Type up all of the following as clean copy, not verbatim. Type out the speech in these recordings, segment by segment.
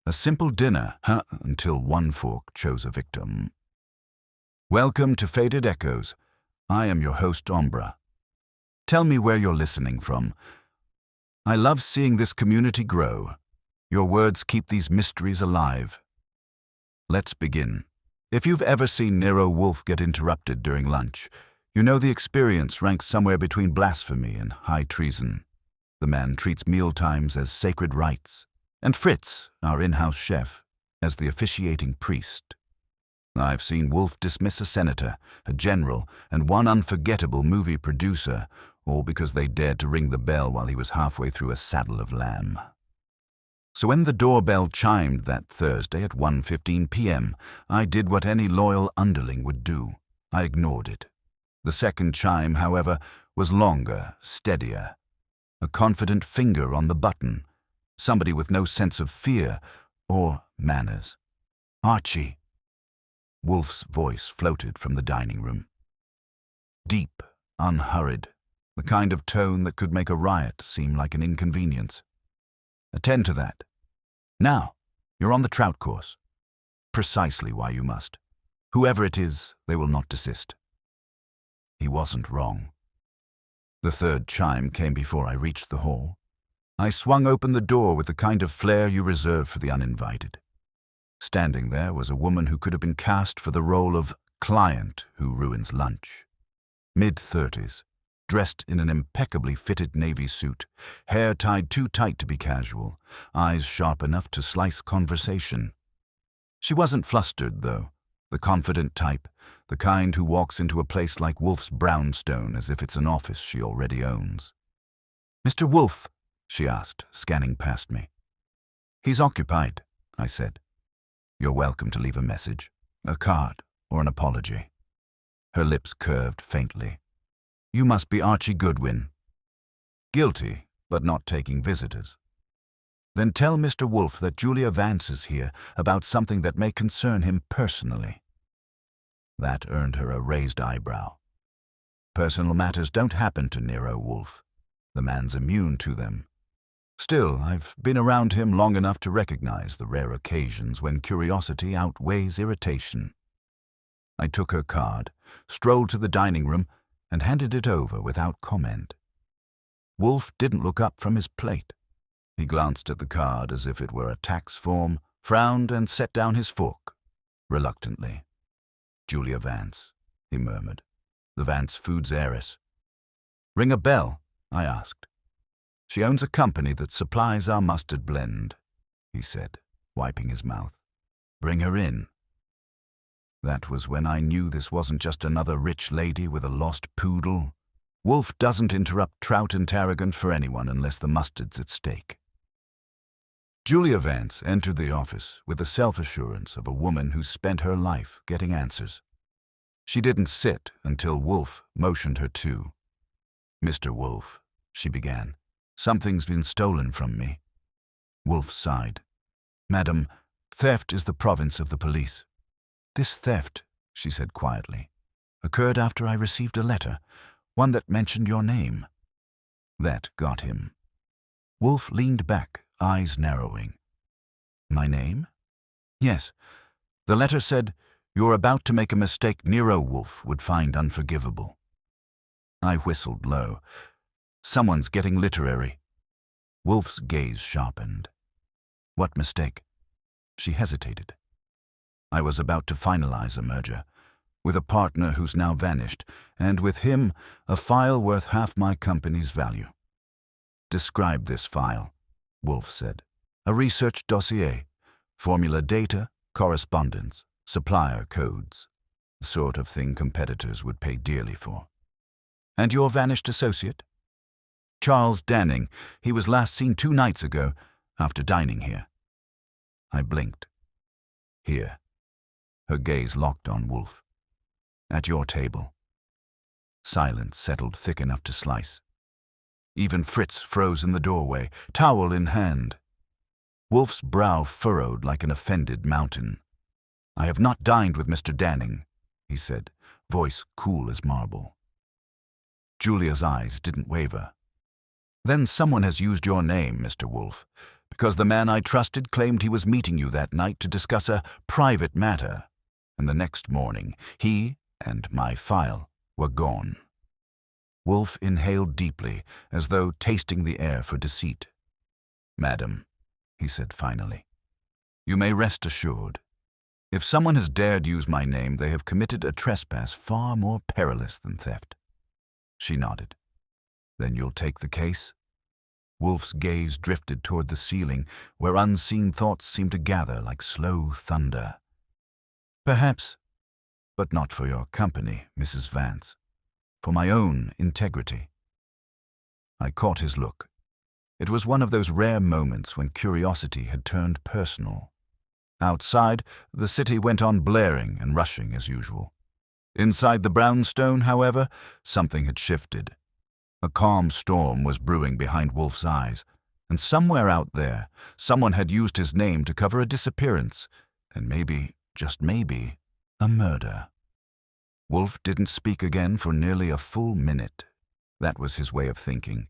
A simple dinner, until one fork chose a victim. Welcome to Faded Echoes. I am your host, Ombra. Tell me where you're listening from. I love seeing this community grow. Your words keep these mysteries alive. Let's begin. If you've ever seen Nero Wolfe get interrupted during lunch, you know the experience ranks somewhere between blasphemy and high treason. The man treats mealtimes as sacred rites, and Fritz, our in-house chef, as the officiating priest. I've seen Wolfe dismiss a senator, a general, and one unforgettable movie producer, all because they dared to ring the bell while he was halfway through a saddle of lamb. So when the doorbell chimed that Thursday at 1:15 p.m., I did what any loyal underling would do. I ignored it. The second chime, however, was longer, steadier. A confident finger on the button. Somebody with no sense of fear or manners. "Archie." Wolfe's voice floated from the dining room. Deep, unhurried, the kind of tone that could make a riot seem like an inconvenience. "Attend to that. Now, you're on the trout course. Precisely why you must. Whoever it is, they will not desist." He wasn't wrong. The third chime came before I reached the hall. I swung open the door with the kind of flair you reserve for the uninvited. Standing there was a woman who could have been cast for the role of client who ruins lunch. Mid-30s, dressed in an impeccably fitted navy suit, hair tied too tight to be casual, eyes sharp enough to slice conversation. She wasn't flustered, though, the confident type, the kind who walks into a place like Wolfe's brownstone as if it's an office she already owns. "Mr. Wolfe?" she asked, scanning past me. "He's occupied," I said. "You're welcome to leave a message, a card, or an apology." Her lips curved faintly. "You must be Archie Goodwin." "Guilty, but not taking visitors." "Then tell Mr. Wolfe that Julia Vance is here about something that may concern him personally." That earned her a raised eyebrow. Personal matters don't happen to Nero Wolfe. The man's immune to them. Still, I've been around him long enough to recognize the rare occasions when curiosity outweighs irritation. I took her card, strolled to the dining room, and handed it over without comment. Wolfe didn't look up from his plate. He glanced at the card as if it were a tax form, frowned, and set down his fork, reluctantly. "Julia Vance," he murmured. "The Vance Foods heiress." "Ring a bell?" I asked. "She owns a company that supplies our mustard blend," he said, wiping his mouth. "Bring her in." That was when I knew this wasn't just another rich lady with a lost poodle. Wolfe doesn't interrupt trout and tarragon for anyone unless the mustard's at stake. Julia Vance entered the office with the self-assurance of a woman who spent her life getting answers. She didn't sit until Wolfe motioned her to. "Mr. Wolfe," she began, "something's been stolen from me." Wolfe sighed. "Madam, theft is the province of the police." "This theft," she said quietly, "occurred after I received a letter, one that mentioned your name." That got him. Wolfe leaned back, eyes narrowing. "My name?" "Yes. The letter said, 'You're about to make a mistake Nero Wolfe would find unforgivable.'" I whistled low. "Someone's getting literary." Wolfe's gaze sharpened. "What mistake?" She hesitated. "I was about to finalize a merger, with a partner who's now vanished, and with him, a file worth half my company's value." "Describe this file," Wolfe said. "A research dossier, formula data, correspondence, supplier codes, the sort of thing competitors would pay dearly for." "And your vanished associate?" "Charles Danning. He was last seen 2 nights ago, after dining here." I blinked. "Here." Her gaze locked on Wolfe. "At your table." Silence settled thick enough to slice. Even Fritz froze in the doorway, towel in hand. Wolfe's brow furrowed like an offended mountain. "I have not dined with Mr. Danning," he said, voice cool as marble. Julia's eyes didn't waver. "Then someone has used your name, Mr. Wolfe, because the man I trusted claimed he was meeting you that night to discuss a private matter, and the next morning he and my file were gone." Wolfe inhaled deeply, as though tasting the air for deceit. "Madam," he said finally, "you may rest assured. If someone has dared use my name, they have committed a trespass far more perilous than theft." She nodded. "Then you'll take the case?" Wolfe's gaze drifted toward the ceiling, where unseen thoughts seemed to gather like slow thunder. "Perhaps, but not for your company, Mrs. Vance. For my own integrity." I caught his look. It was one of those rare moments when curiosity had turned personal. Outside, the city went on blaring and rushing as usual. Inside the brownstone, however, something had shifted. A calm storm was brewing behind Wolfe's eyes, and somewhere out there, someone had used his name to cover a disappearance, and maybe, just maybe, a murder. Wolfe didn't speak again for nearly a full minute. That was his way of thinking.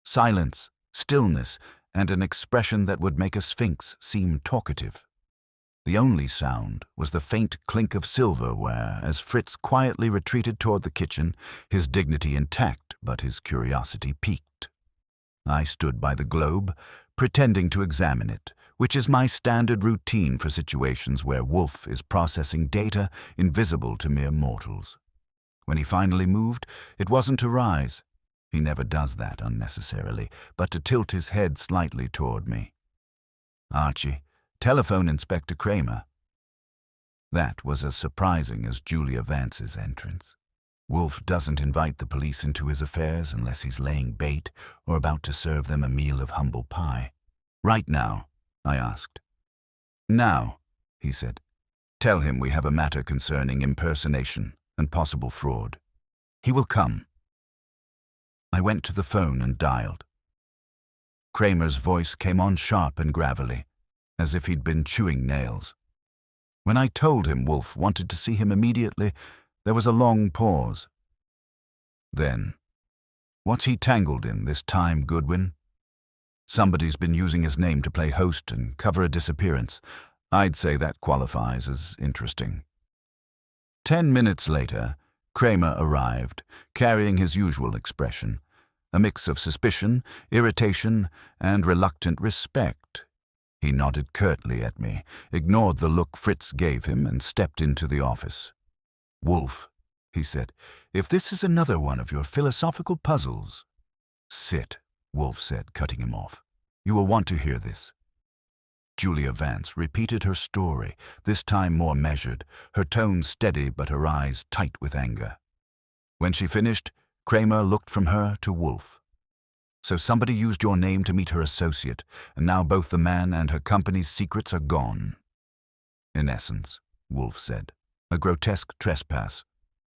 Silence, stillness, and an expression that would make a sphinx seem talkative. The only sound was the faint clink of silverware as Fritz quietly retreated toward the kitchen, his dignity intact but his curiosity piqued. I stood by the globe, pretending to examine it, which is my standard routine for situations where Wolfe is processing data invisible to mere mortals. When he finally moved, it wasn't to rise. He never does that unnecessarily, but to tilt his head slightly toward me. "Archie, telephone Inspector Kramer." That was as surprising as Julia Vance's entrance. Wolfe doesn't invite the police into his affairs unless he's laying bait or about to serve them a meal of humble pie. "Right now?" I asked. "Now," he said. "Tell him we have a matter concerning impersonation and possible fraud. He will come." I went to the phone and dialed. Kramer's voice came on sharp and gravelly, as if he'd been chewing nails. When I told him Wolfe wanted to see him immediately, there was a long pause. Then, "What's he tangled in this time, Goodwin?" "Somebody's been using his name to play host and cover a disappearance. I'd say that qualifies as interesting." 10 minutes later, Kramer arrived, carrying his usual expression, a mix of suspicion, irritation, and reluctant respect. He nodded curtly at me, ignored the look Fritz gave him, and stepped into the office. "Wolfe," he said, "if this is another one of your philosophical puzzles—" "Sit," Wolfe said, cutting him off. "You will want to hear this." Julia Vance repeated her story, this time more measured, her tone steady but her eyes tight with anger. When she finished, Kramer looked from her to Wolfe. "So somebody used your name to meet her associate, and now both the man and her company's secrets are gone." "In essence," Wolfe said, "a grotesque trespass.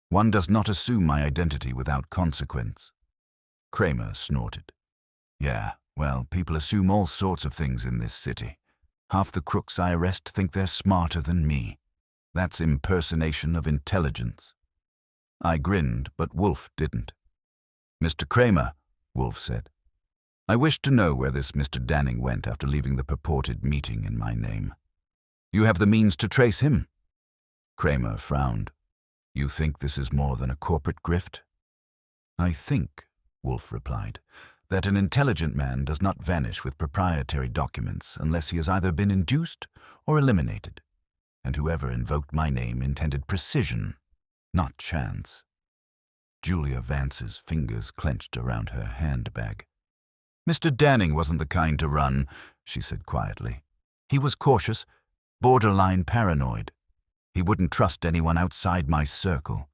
One does not assume my identity without consequence." Kramer snorted. "Yeah, well, people assume all sorts of things in this city. Half the crooks I arrest think they're smarter than me. That's impersonation of intelligence." I grinned, but Wolfe didn't. "Mr. Kramer," Wolfe said, "I wish to know where this Mr. Danning went after leaving the purported meeting in my name. You have the means to trace him?" Kramer frowned. "You think this is more than a corporate grift?" "I think," Wolfe replied, "that an intelligent man does not vanish with proprietary documents unless he has either been induced or eliminated. And whoever invoked my name intended precision, not chance." Julia Vance's fingers clenched around her handbag. "Mr. Danning wasn't the kind to run," she said quietly. "He was cautious, borderline paranoid. He wouldn't trust anyone outside my circle."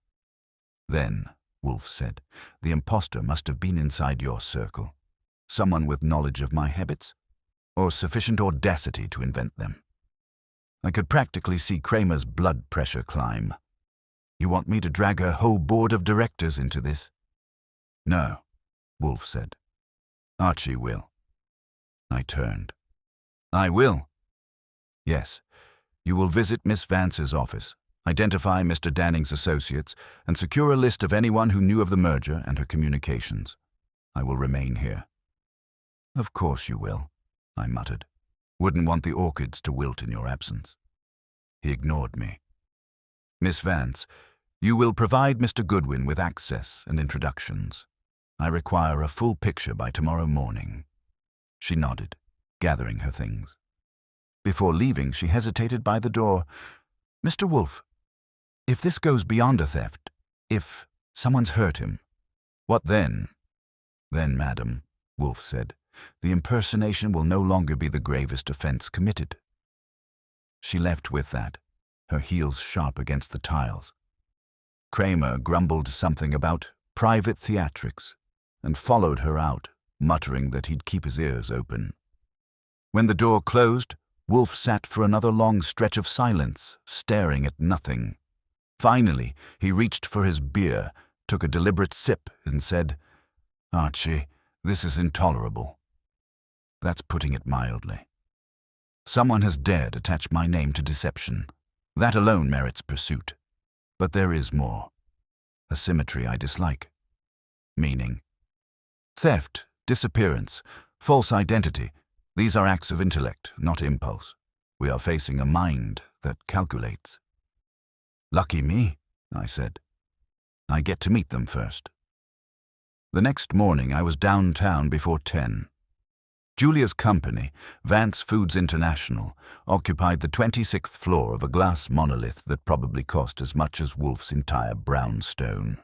"Then," Wolfe said, "the imposter must have been inside your circle. Someone with knowledge of my habits, or sufficient audacity to invent them." I could practically see Kramer's blood pressure climb. "You want me to drag her whole board of directors into this?" "No," Wolfe said. "Archie will." I turned. "I will?" "Yes. You will visit Miss Vance's office, identify Mr. Danning's associates, and secure a list of anyone who knew of the merger and her communications. I will remain here." "Of course you will," I muttered. Wouldn't want the orchids to wilt in your absence. He ignored me. Miss Vance, you will provide Mr. Goodwin with access and introductions. I require a full picture by tomorrow morning. She nodded, gathering her things. Before leaving, she hesitated by the door. Mr. Wolfe, if this goes beyond a theft, if someone's hurt him, what then? Then, madam, Wolfe said, the impersonation will no longer be the gravest offense committed. She left with that, her heels sharp against the tiles. Kramer grumbled something about private theatrics and followed her out, muttering that he'd keep his ears open. When the door closed, Wolfe sat for another long stretch of silence, staring at nothing. Finally, he reached for his beer, took a deliberate sip, and said, Archie, this is intolerable. That's putting it mildly. Someone has dared attach my name to deception. That alone merits pursuit. But there is more. A symmetry I dislike. Meaning. Theft, disappearance, false identity. These are acts of intellect, not impulse. We are facing a mind that calculates. Lucky me, I said. I get to meet them first. The next morning I was downtown before 10. Julia's company, Vance Foods International, occupied the 26th floor of a glass monolith that probably cost as much as Wolfe's entire brownstone.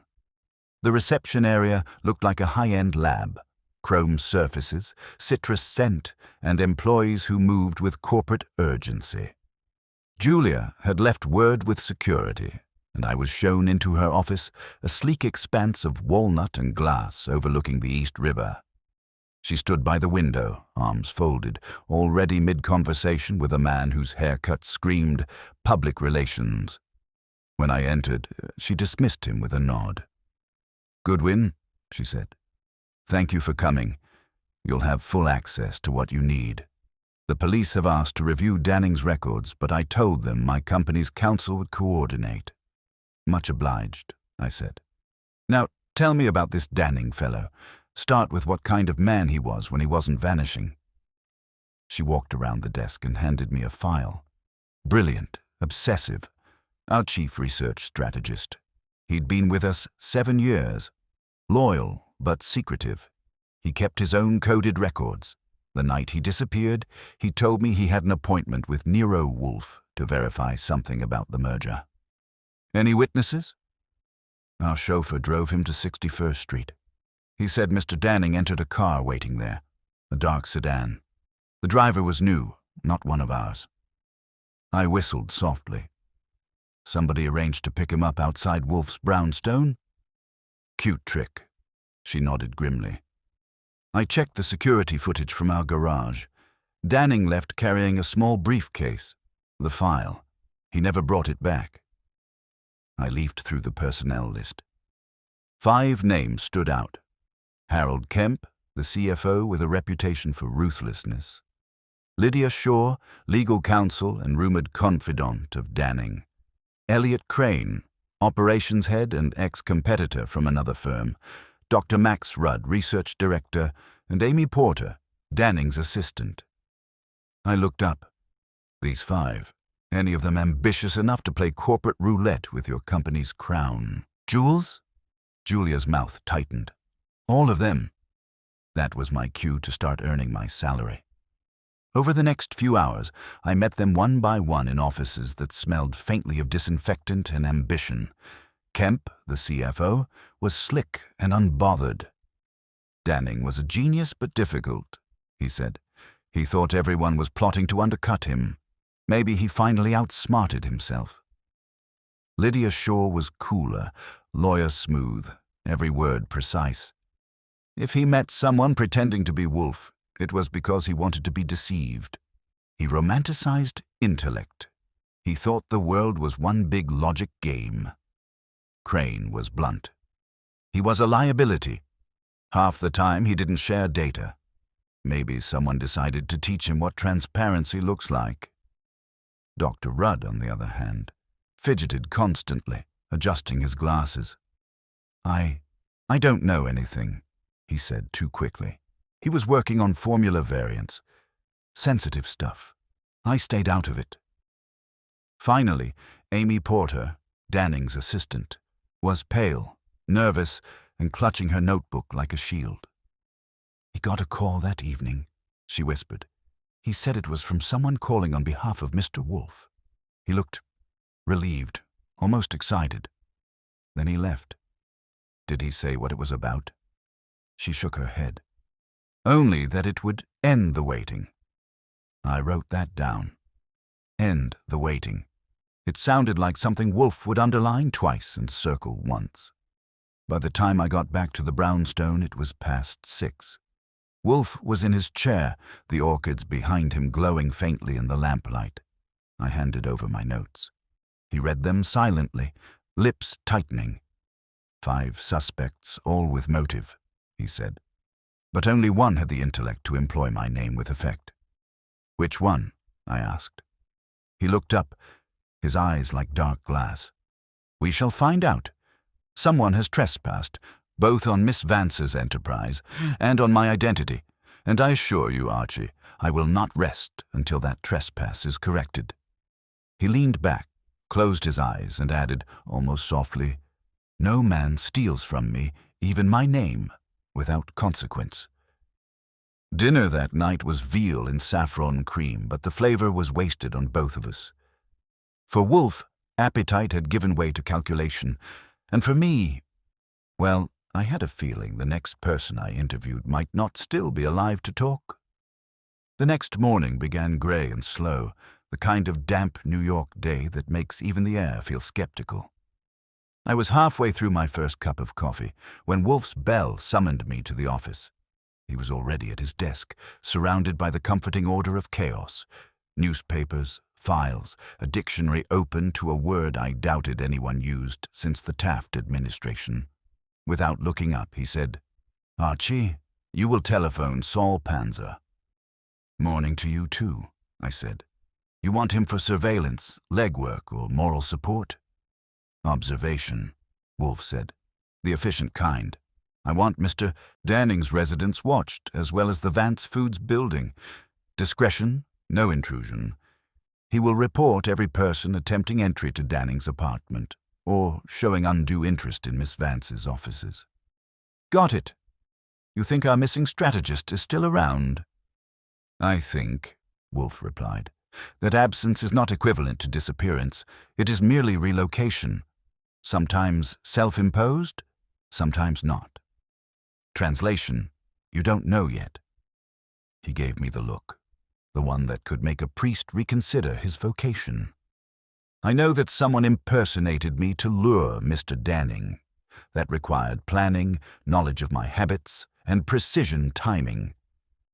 The reception area looked like a high-end lab, chrome surfaces, citrus scent, and employees who moved with corporate urgency. Julia had left word with security, and I was shown into her office, a sleek expanse of walnut and glass overlooking the East River. She stood by the window, arms folded, already mid-conversation with a man whose haircut screamed public relations. When I entered, she dismissed him with a nod. Goodwin, she said, thank you for coming. You'll have full access to what you need. The police have asked to review Danning's records, but I told them my company's counsel would coordinate. Much obliged, I said. Now, tell me about this Danning fellow. Start with what kind of man he was when he wasn't vanishing. She walked around the desk and handed me a file. Brilliant, obsessive, our chief research strategist. He'd been with us 7 years. Loyal, but secretive. He kept his own coded records. The night he disappeared, he told me he had an appointment with Nero Wolfe to verify something about the merger. Any witnesses? Our chauffeur drove him to 61st Street. He said Mr. Danning entered a car waiting there, a dark sedan. The driver was new, not one of ours. I whistled softly. Somebody arranged to pick him up outside Wolfe's brownstone? Cute trick. She nodded grimly. I checked the security footage from our garage. Danning left carrying a small briefcase, the file. He never brought it back. I leafed through the personnel list. 5 names stood out. Harold Kemp, the CFO with a reputation for ruthlessness. Lydia Shaw, legal counsel and rumored confidant of Danning. Elliot Crane, operations head and ex-competitor from another firm. Dr. Max Rudd, research director, and Amy Porter, Danning's assistant. I looked up. These 5, any of them ambitious enough to play corporate roulette with your company's crown. Jules? Julia's mouth tightened. All of them. That was my cue to start earning my salary. Over the next few hours, I met them one by one in offices that smelled faintly of disinfectant and ambition. Kemp, the CFO, was slick and unbothered. Danning was a genius but difficult, he said. He thought everyone was plotting to undercut him. Maybe he finally outsmarted himself. Lydia Shaw was cooler, lawyer smooth, every word precise. If he met someone pretending to be Wolfe, it was because he wanted to be deceived. He romanticized intellect. He thought the world was one big logic game. Crane was blunt. He was a liability. Half the time he didn't share data. Maybe someone decided to teach him what transparency looks like. Dr. Rudd, on the other hand, fidgeted constantly, adjusting his glasses. I don't know anything, he said too quickly. He was working on formula variants. Sensitive stuff. I stayed out of it. Finally, Amy Porter, Danning's assistant, was pale, nervous, and clutching her notebook like a shield. "He got a call that evening," she whispered. "He said it was from someone calling on behalf of Mr. Wolfe. He looked relieved, almost excited. Then he left." "Did he say what it was about?" She shook her head. "Only that it would end the waiting." I wrote that down. End the waiting. It sounded like something Wolfe would underline twice and circle once. By the time I got back to the brownstone, it was past 6. Wolfe was in his chair, the orchids behind him glowing faintly in the lamplight. I handed over my notes. He read them silently, lips tightening. 5 suspects, all with motive, he said. But only one had the intellect to employ my name with effect. "Which one?" I asked. He looked up, his eyes like dark glass. "We shall find out. Someone has trespassed, both on Miss Vance's enterprise and on my identity, and I assure you, Archie, I will not rest until that trespass is corrected." He leaned back, closed his eyes, and added, almost softly, "No man steals from me, even my name, without consequence." Dinner that night was veal in saffron cream, but the flavor was wasted on both of us. For Wolfe, appetite had given way to calculation, and for me, well, I had a feeling the next person I interviewed might not still be alive to talk. The next morning began gray and slow, the kind of damp New York day that makes even the air feel skeptical. I was halfway through my first cup of coffee when Wolfe's bell summoned me to the office. He was already at his desk, surrounded by the comforting order of chaos. Newspapers, files, a dictionary open to a word I doubted anyone used since the Taft administration. Without looking up, he said, "Archie, you will telephone Saul Panzer." "Morning to you too," I said. "You want him for surveillance, legwork, or moral support?" "Observation," Wolfe said. "The efficient kind. I want Mr. Danning's residence watched, as well as the Vance Foods building. Discretion, no intrusion. He will report every person attempting entry to Danning's apartment, or showing undue interest in Miss Vance's offices." "Got it. You think our missing strategist is still around?" "I think," Wolfe replied, "that absence is not equivalent to disappearance. It is merely relocation. Sometimes self-imposed, sometimes not. Translation, you don't know yet." He gave me the look, the one that could make a priest reconsider his vocation. "I know that someone impersonated me to lure Mr. Danning. That required planning, knowledge of my habits, and precision timing.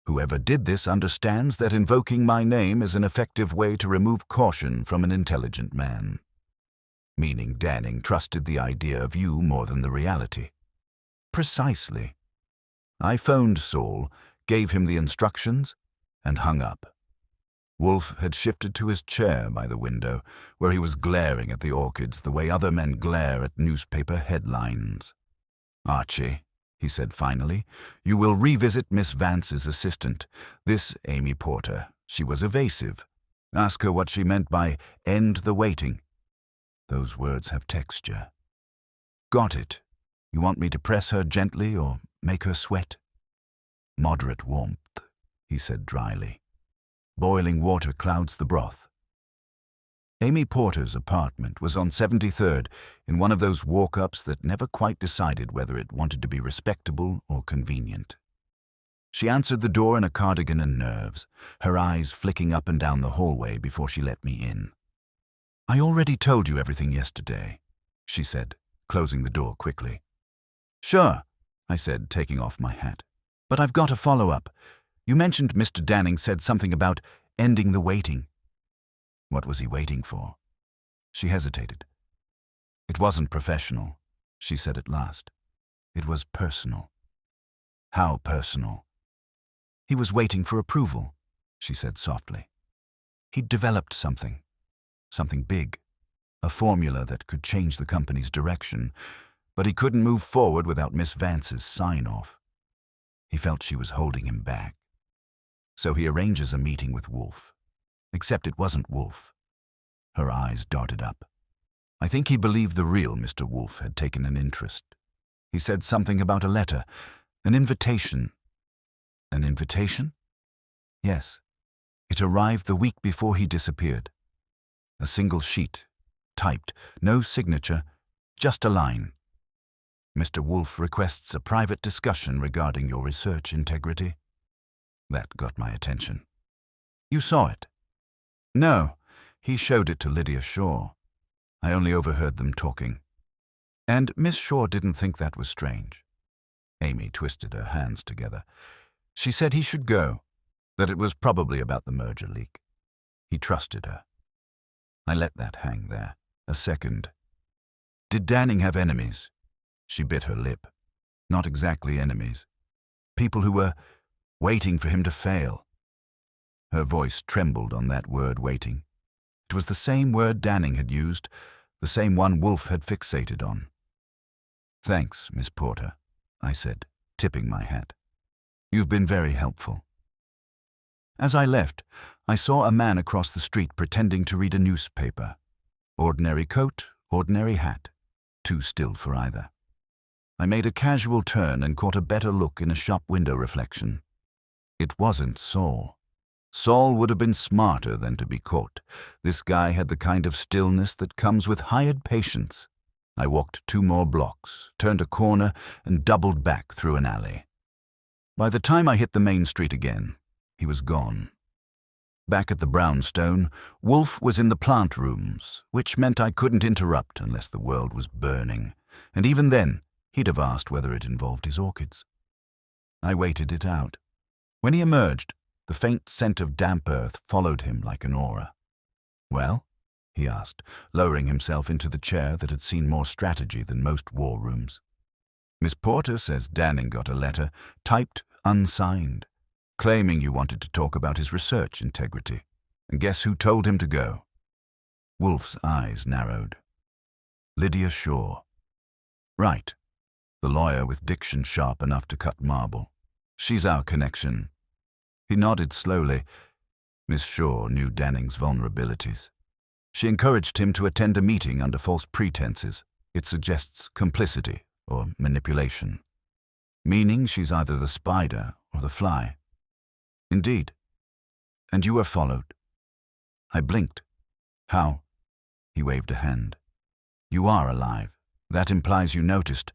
Whoever did this understands that invoking my name is an effective way to remove caution from an intelligent man." Meaning Danning trusted the idea of you more than the reality. "Precisely." I phoned Saul, gave him the instructions, and hung up. Wolfe had shifted to his chair by the window, where he was glaring at the orchids the way other men glare at newspaper headlines. "Archie," he said finally, "you will revisit Miss Vance's assistant, this Amy Porter. She was evasive. Ask her what she meant by 'end the waiting.' Those words have texture." "Got it. You want me to press her gently or make her sweat?" "Moderate warmth," he said dryly. "Boiling water clouds the broth." Amy Porter's apartment was on 73rd, in one of those walk-ups that never quite decided whether it wanted to be respectable or convenient. She answered the door in a cardigan and nerves, her eyes flicking up and down the hallway before she let me in. "I already told you everything yesterday," she said, closing the door quickly. "Sure," I said, taking off my hat. "But I've got a follow-up. You mentioned Mr. Danning said something about ending the waiting." "What was he waiting for?" She hesitated. "It wasn't professional," she said at last. "It was personal." "How personal?" "He was waiting for approval," she said softly. "He'd developed something big, a formula that could change the company's direction, but he couldn't move forward without Miss Vance's sign-off. He felt she was holding him back." So he arranges a meeting with Wolfe. Except it wasn't Wolfe. Her eyes darted up. I think he believed the real Mr. Wolfe had taken an interest. He said something about a letter, an invitation. An invitation? Yes. It arrived the week before he disappeared. A single sheet, typed, no signature, just a line. Mr. Wolfe requests a private discussion regarding your research integrity. That got my attention. You saw it? No, he showed it to Lydia Shaw. I only overheard them talking. And Miss Shaw didn't think that was strange. Amy twisted her hands together. She said he should go, that it was probably about the merger leak. He trusted her. I let that hang there. A second. Did Danning have enemies? She bit her lip. Not exactly enemies. People who were waiting for him to fail. Her voice trembled on that word, waiting. It was the same word Danning had used, the same one Wolfe had fixated on. Thanks, Miss Porter, I said, tipping my hat. You've been very helpful. As I left, I saw a man across the street pretending to read a newspaper. Ordinary coat, ordinary hat. Too still for either. I made a casual turn and caught a better look in a shop window reflection. It wasn't Saul. Saul would have been smarter than to be caught. This guy had the kind of stillness that comes with hired patience. I walked 2 more blocks, turned a corner, and doubled back through an alley. By the time I hit the main street again, he was gone. Back at the brownstone, Wolfe was in the plant rooms, which meant I couldn't interrupt unless the world was burning, and even then, he'd have asked whether it involved his orchids. I waited it out. When he emerged, the faint scent of damp earth followed him like an aura. Well? He asked, lowering himself into the chair that had seen more strategy than most war rooms. Miss Porter says Danning got a letter, typed, unsigned, claiming you wanted to talk about his research integrity. And guess who told him to go? Wolfe's eyes narrowed. Lydia Shaw. Right. The lawyer with diction sharp enough to cut marble. She's our connection. He nodded slowly. Miss Shaw knew Danning's vulnerabilities. She encouraged him to attend a meeting under false pretenses. It suggests complicity or manipulation. Meaning she's either the spider or the fly. Indeed. And you were followed. I blinked. How? He waved a hand. You are alive. That implies you noticed.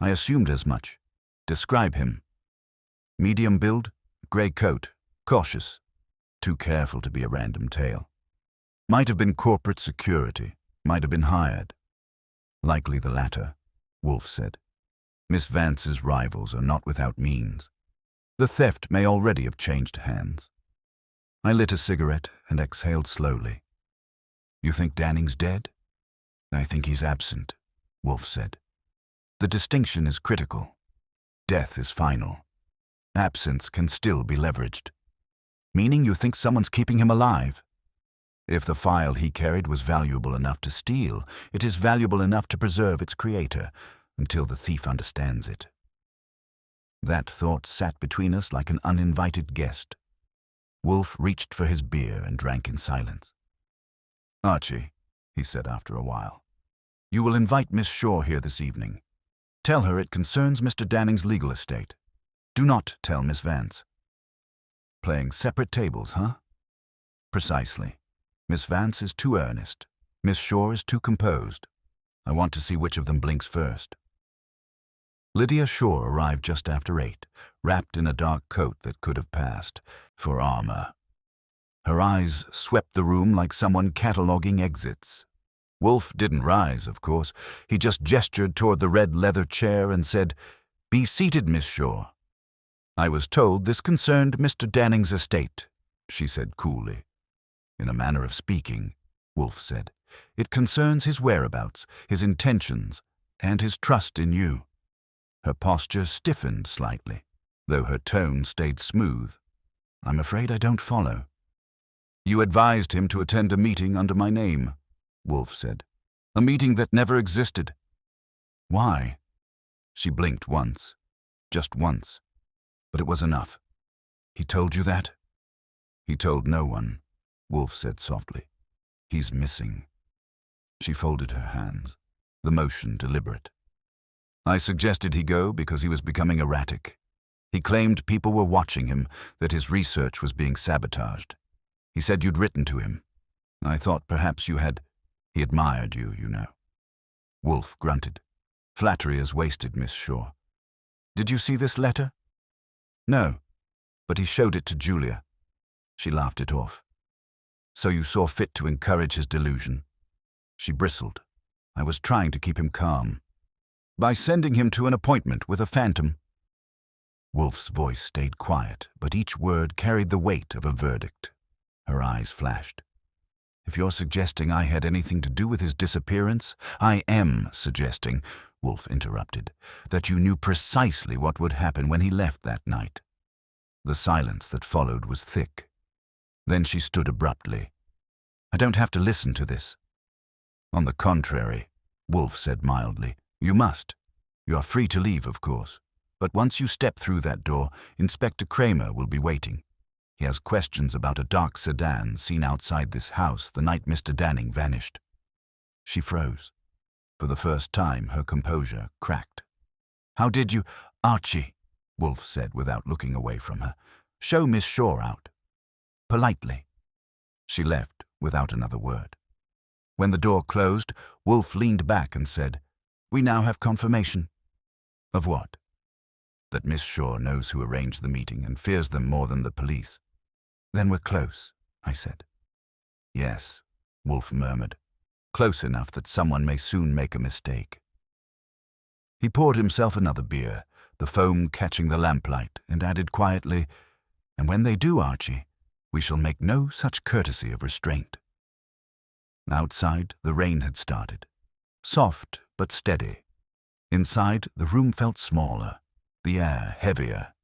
I assumed as much. Describe him. Medium build, grey coat, cautious. Too careful to be a random tale. Might have been corporate security. Might have been hired. Likely the latter, Wolfe said. Miss Vance's rivals are not without means. The theft may already have changed hands. I lit a cigarette and exhaled slowly. You think Danning's dead? I think he's absent, Wolfe said. The distinction is critical. Death is final. Absence can still be leveraged. Meaning you think someone's keeping him alive? If the file he carried was valuable enough to steal, it is valuable enough to preserve its creator, until the thief understands it. That thought sat between us like an uninvited guest. Wolfe reached for his beer and drank in silence. Archie, he said after a while, you will invite Miss Shaw here this evening. Tell her it concerns Mr. Danning's legal estate. Do not tell Miss Vance. Playing separate tables, huh? Precisely. Miss Vance is too earnest. Miss Shaw is too composed. I want to see which of them blinks first. Lydia Shaw arrived just after 8, wrapped in a dark coat that could have passed for armor. Her eyes swept the room like someone cataloging exits. Wolfe didn't rise, of course. He just gestured toward the red leather chair and said, "Be seated, Miss Shaw." I was told this concerned Mr. Danning's estate, she said coolly. In a manner of speaking, Wolfe said, it concerns his whereabouts, his intentions, and his trust in you. Her posture stiffened slightly, though her tone stayed smooth. I'm afraid I don't follow. You advised him to attend a meeting under my name, Wolfe said. A meeting that never existed. Why? She blinked once. Just once. But it was enough. He told you that? He told no one, Wolfe said softly. He's missing. She folded her hands, the motion deliberate. I suggested he go because he was becoming erratic. He claimed people were watching him, that his research was being sabotaged. He said you'd written to him. I thought perhaps you had. He admired you, you know. Wolfe grunted. Flattery is wasted, Miss Shaw. Did you see this letter? No, but he showed it to Julia. She laughed it off. So you saw fit to encourage his delusion? She bristled. I was trying to keep him calm. By sending him to an appointment with a phantom. Wolfe's voice stayed quiet, but each word carried the weight of a verdict. Her eyes flashed. If you're suggesting I had anything to do with his disappearance, I am suggesting, Wolfe interrupted, that you knew precisely what would happen when he left that night. The silence that followed was thick. Then she stood abruptly. I don't have to listen to this. On the contrary, Wolfe said mildly, you must. You are free to leave, of course. But once you step through that door, Inspector Kramer will be waiting. He has questions about a dark sedan seen outside this house the night Mr. Danning vanished. She froze. For the first time, her composure cracked. How did you, Archie, Wolfe said without looking away from her, show Miss Shaw out? Politely. She left without another word. When the door closed, Wolfe leaned back and said, we now have confirmation. Of what? That Miss Shaw knows who arranged the meeting and fears them more than the police. Then we're close, I said. Yes, Wolfe murmured, close enough that someone may soon make a mistake. He poured himself another beer, the foam catching the lamplight, and added quietly, and when they do, Archie, we shall make no such courtesy of restraint. Outside, the rain had started, soft but steady. Inside, the room felt smaller, the air heavier.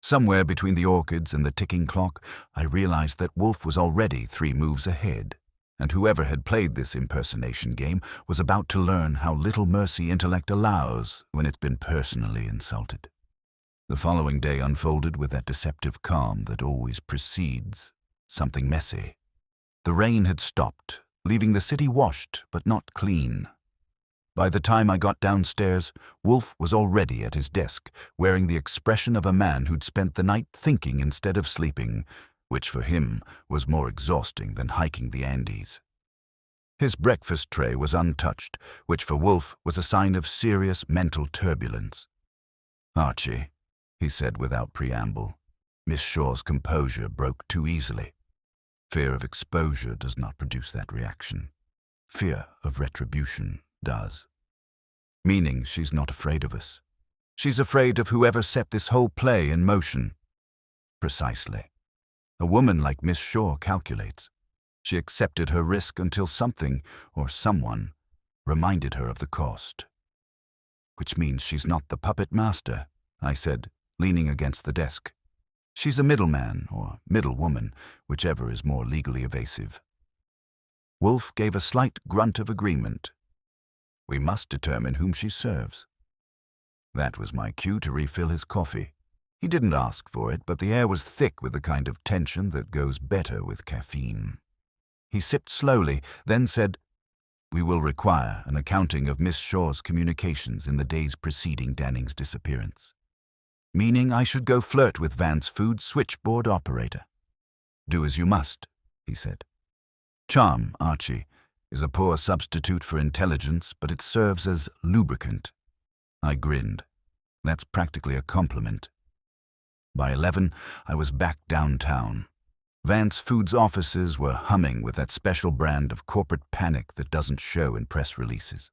Somewhere between the orchids and the ticking clock, I realized that Wolfe was already 3 moves ahead, and whoever had played this impersonation game was about to learn how little mercy intellect allows when it's been personally insulted. The following day unfolded with that deceptive calm that always precedes something messy. The rain had stopped, leaving the city washed but not clean. By the time I got downstairs, Wolfe was already at his desk, wearing the expression of a man who'd spent the night thinking instead of sleeping, which for him was more exhausting than hiking the Andes. His breakfast tray was untouched, which for Wolfe was a sign of serious mental turbulence. Archie, he said without preamble, Miss Shaw's composure broke too easily. Fear of exposure does not produce that reaction. Fear of retribution does. Meaning she's not afraid of us. She's afraid of whoever set this whole play in motion. Precisely. A woman like Miss Shaw calculates. She accepted her risk until something, or someone, reminded her of the cost. Which means she's not the puppet master, I said, leaning against the desk. She's a middleman, or middlewoman, whichever is more legally evasive. Wolfe gave a slight grunt of agreement. We must determine whom she serves. That was my cue to refill his coffee. He didn't ask for it, but the air was thick with the kind of tension that goes better with caffeine. He sipped slowly, then said, we will require an accounting of Miss Shaw's communications in the days preceding Danning's disappearance. Meaning I should go flirt with Vance Food's switchboard operator. Do as you must, he said. Charm, Archie, is a poor substitute for intelligence, but it serves as lubricant. I grinned. That's practically a compliment. By 11, I was back downtown. Vance Food's offices were humming with that special brand of corporate panic that doesn't show in press releases.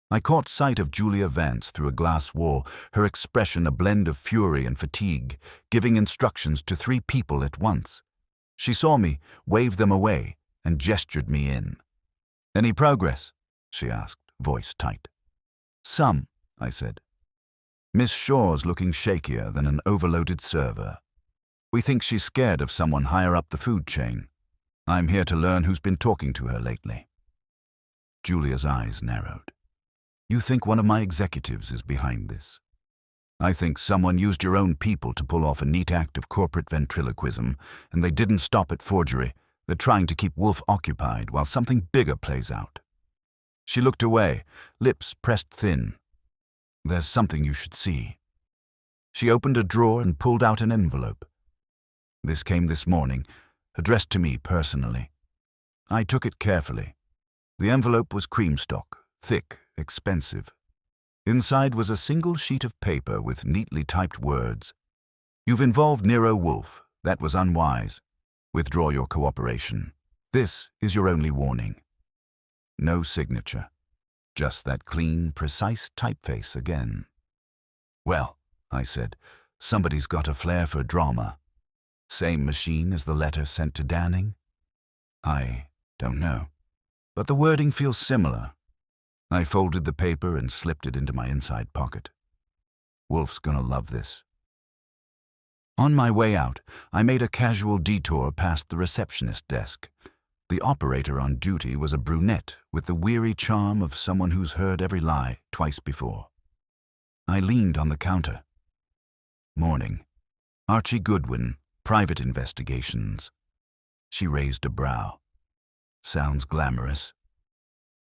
I caught sight of Julia Vance through a glass wall, her expression a blend of fury and fatigue, giving instructions to 3 people at once. She saw me, waved them away, and gestured me in. Any progress? She asked, voice tight. Some, I said. Miss Shaw's looking shakier than an overloaded server. We think she's scared of someone higher up the food chain. I'm here to learn who's been talking to her lately. Julia's eyes narrowed. You think one of my executives is behind this? I think someone used your own people to pull off a neat act of corporate ventriloquism, and they didn't stop at forgery. They're trying to keep Wolfe occupied while something bigger plays out. She looked away, lips pressed thin. There's something you should see. She opened a drawer and pulled out an envelope. This came this morning, addressed to me personally. I took it carefully. The envelope was creamstock, thick, expensive. Inside was a single sheet of paper with neatly typed words. You've involved Nero Wolfe. That was unwise. Withdraw your cooperation. This is your only warning. No signature. Just that clean, precise typeface again. Well, I said, somebody's got a flair for drama. Same machine as the letter sent to Danning? I don't know. But the wording feels similar. I folded the paper and slipped it into my inside pocket. Wolfe's gonna love this. On my way out, I made a casual detour past the receptionist desk. The operator on duty was a brunette with the weary charm of someone who's heard every lie twice before. I leaned on the counter. Morning. Archie Goodwin, Private Investigations. She raised a brow. Sounds glamorous.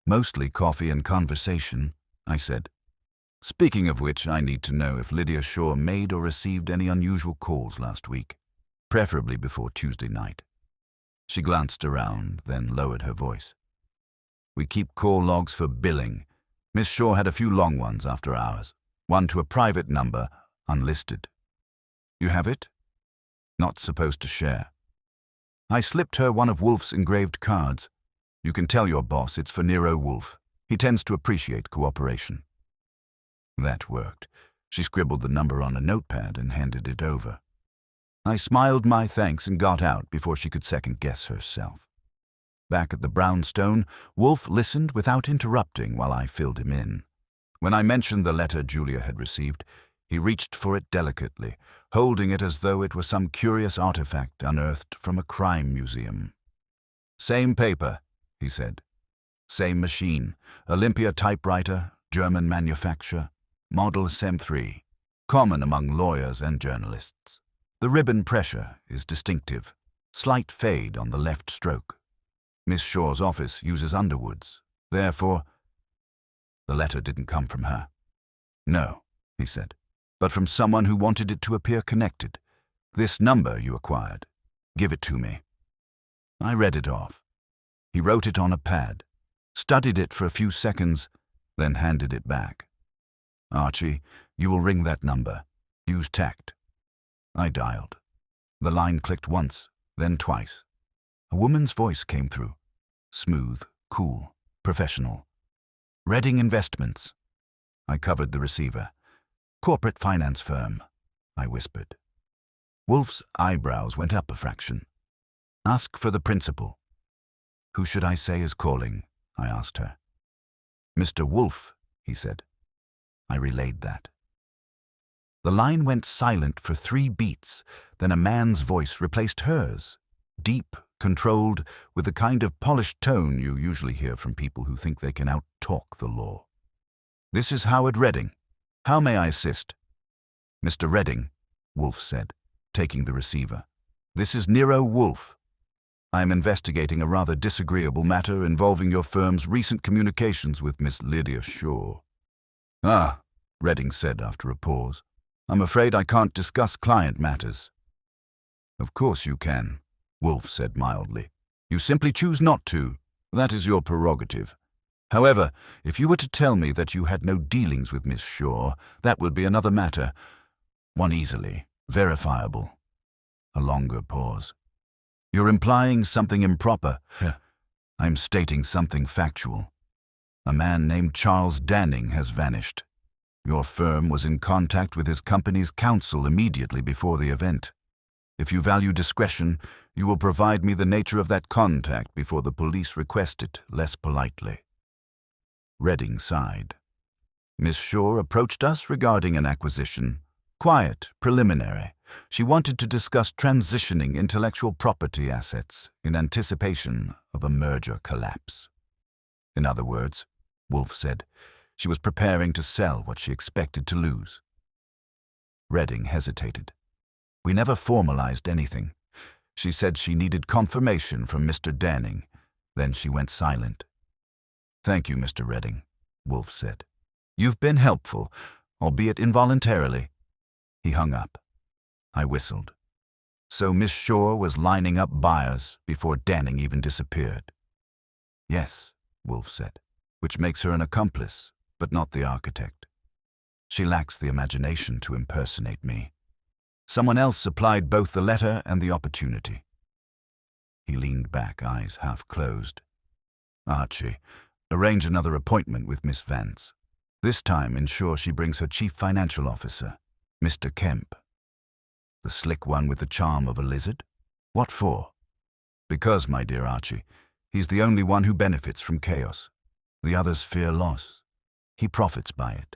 Mostly coffee and conversation, I said. Speaking of which, I need to know if Lydia Shaw made or received any unusual calls last week, preferably before Tuesday night. She glanced around, then lowered her voice. We keep call logs for billing. Miss Shaw had a few long ones after hours, one to a private number, unlisted. You have it? Not supposed to share. I slipped her one of Wolfe's engraved cards. You can tell your boss it's for Nero Wolfe. He tends to appreciate cooperation. That worked. She scribbled the number on a notepad and handed it over. I smiled my thanks and got out before she could second-guess herself. Back at the brownstone, Wolfe listened without interrupting while I filled him in. When I mentioned the letter Julia had received, he reached for it delicately, holding it as though it were some curious artifact unearthed from a crime museum. Same paper, he said. Same machine, Olympia typewriter, German manufacture, model SM3, common among lawyers and journalists. The ribbon pressure is distinctive, slight fade on the left stroke. Miss Shaw's office uses Underwood's, therefore... The letter didn't come from her. No, he said, but from someone who wanted it to appear connected. This number you acquired. Give it to me. I read it off. He wrote it on a pad, studied it for a few seconds, then handed it back. Archie, you will ring that number. Use tact. I dialed. The line clicked once, then twice. A woman's voice came through. Smooth, cool, professional. Redding Investments. I covered the receiver. Corporate finance firm, I whispered. Wolfe's eyebrows went up a fraction. Ask for the principal. Who should I say is calling? I asked her. Mr. Wolfe, he said. I relayed that. The line went silent for 3 beats, then a man's voice replaced hers, deep, controlled, with the kind of polished tone you usually hear from people who think they can out-talk the law. This is Howard Redding. How may I assist? Mr. Redding, Wolfe said, taking the receiver. This is Nero Wolfe. I am investigating a rather disagreeable matter involving your firm's recent communications with Miss Lydia Shaw. Ah, Redding said after a pause. I'm afraid I can't discuss client matters. Of course you can, Wolfe said mildly. You simply choose not to. That is your prerogative. However, if you were to tell me that you had no dealings with Miss Shaw, that would be another matter. One easily verifiable. A longer pause. You're implying something improper. I'm stating something factual. A man named Charles Danning has vanished. Your firm was in contact with his company's counsel immediately before the event. If you value discretion, you will provide me the nature of that contact before the police request it, less politely. Redding sighed. Miss Shaw approached us regarding an acquisition. Quiet, preliminary. She wanted to discuss transitioning intellectual property assets in anticipation of a merger collapse. In other words, Wolfe said, she was preparing to sell what she expected to lose. Redding hesitated. We never formalized anything. She said she needed confirmation from Mr. Danning. Then she went silent. Thank you, Mr. Redding, Wolfe said. You've been helpful, albeit involuntarily. He hung up. I whistled. So Miss Shore was lining up buyers before Danning even disappeared. Yes, Wolfe said, which makes her an accomplice, but not the architect. She lacks the imagination to impersonate me. Someone else supplied both the letter and the opportunity. He leaned back, eyes half closed. Archie, arrange another appointment with Miss Vance. This time ensure she brings her chief financial officer, Mr. Kemp. The slick one with the charm of a lizard? What for? Because, my dear Archie, he's the only one who benefits from chaos. The others fear loss. He profits by it.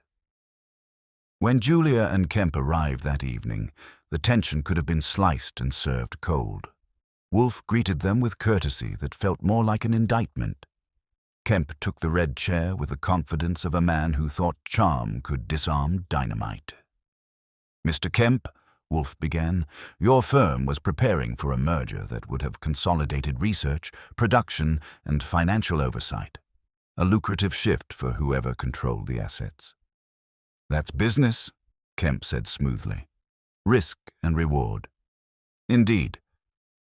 When Julia and Kemp arrived that evening, the tension could have been sliced and served cold. Wolfe greeted them with courtesy that felt more like an indictment. Kemp took the red chair with the confidence of a man who thought charm could disarm dynamite. Mr. Kemp, Wolfe began, your firm was preparing for a merger that would have consolidated research, production, and financial oversight. A lucrative shift for whoever controlled the assets. That's business, Kemp said smoothly. Risk and reward. Indeed.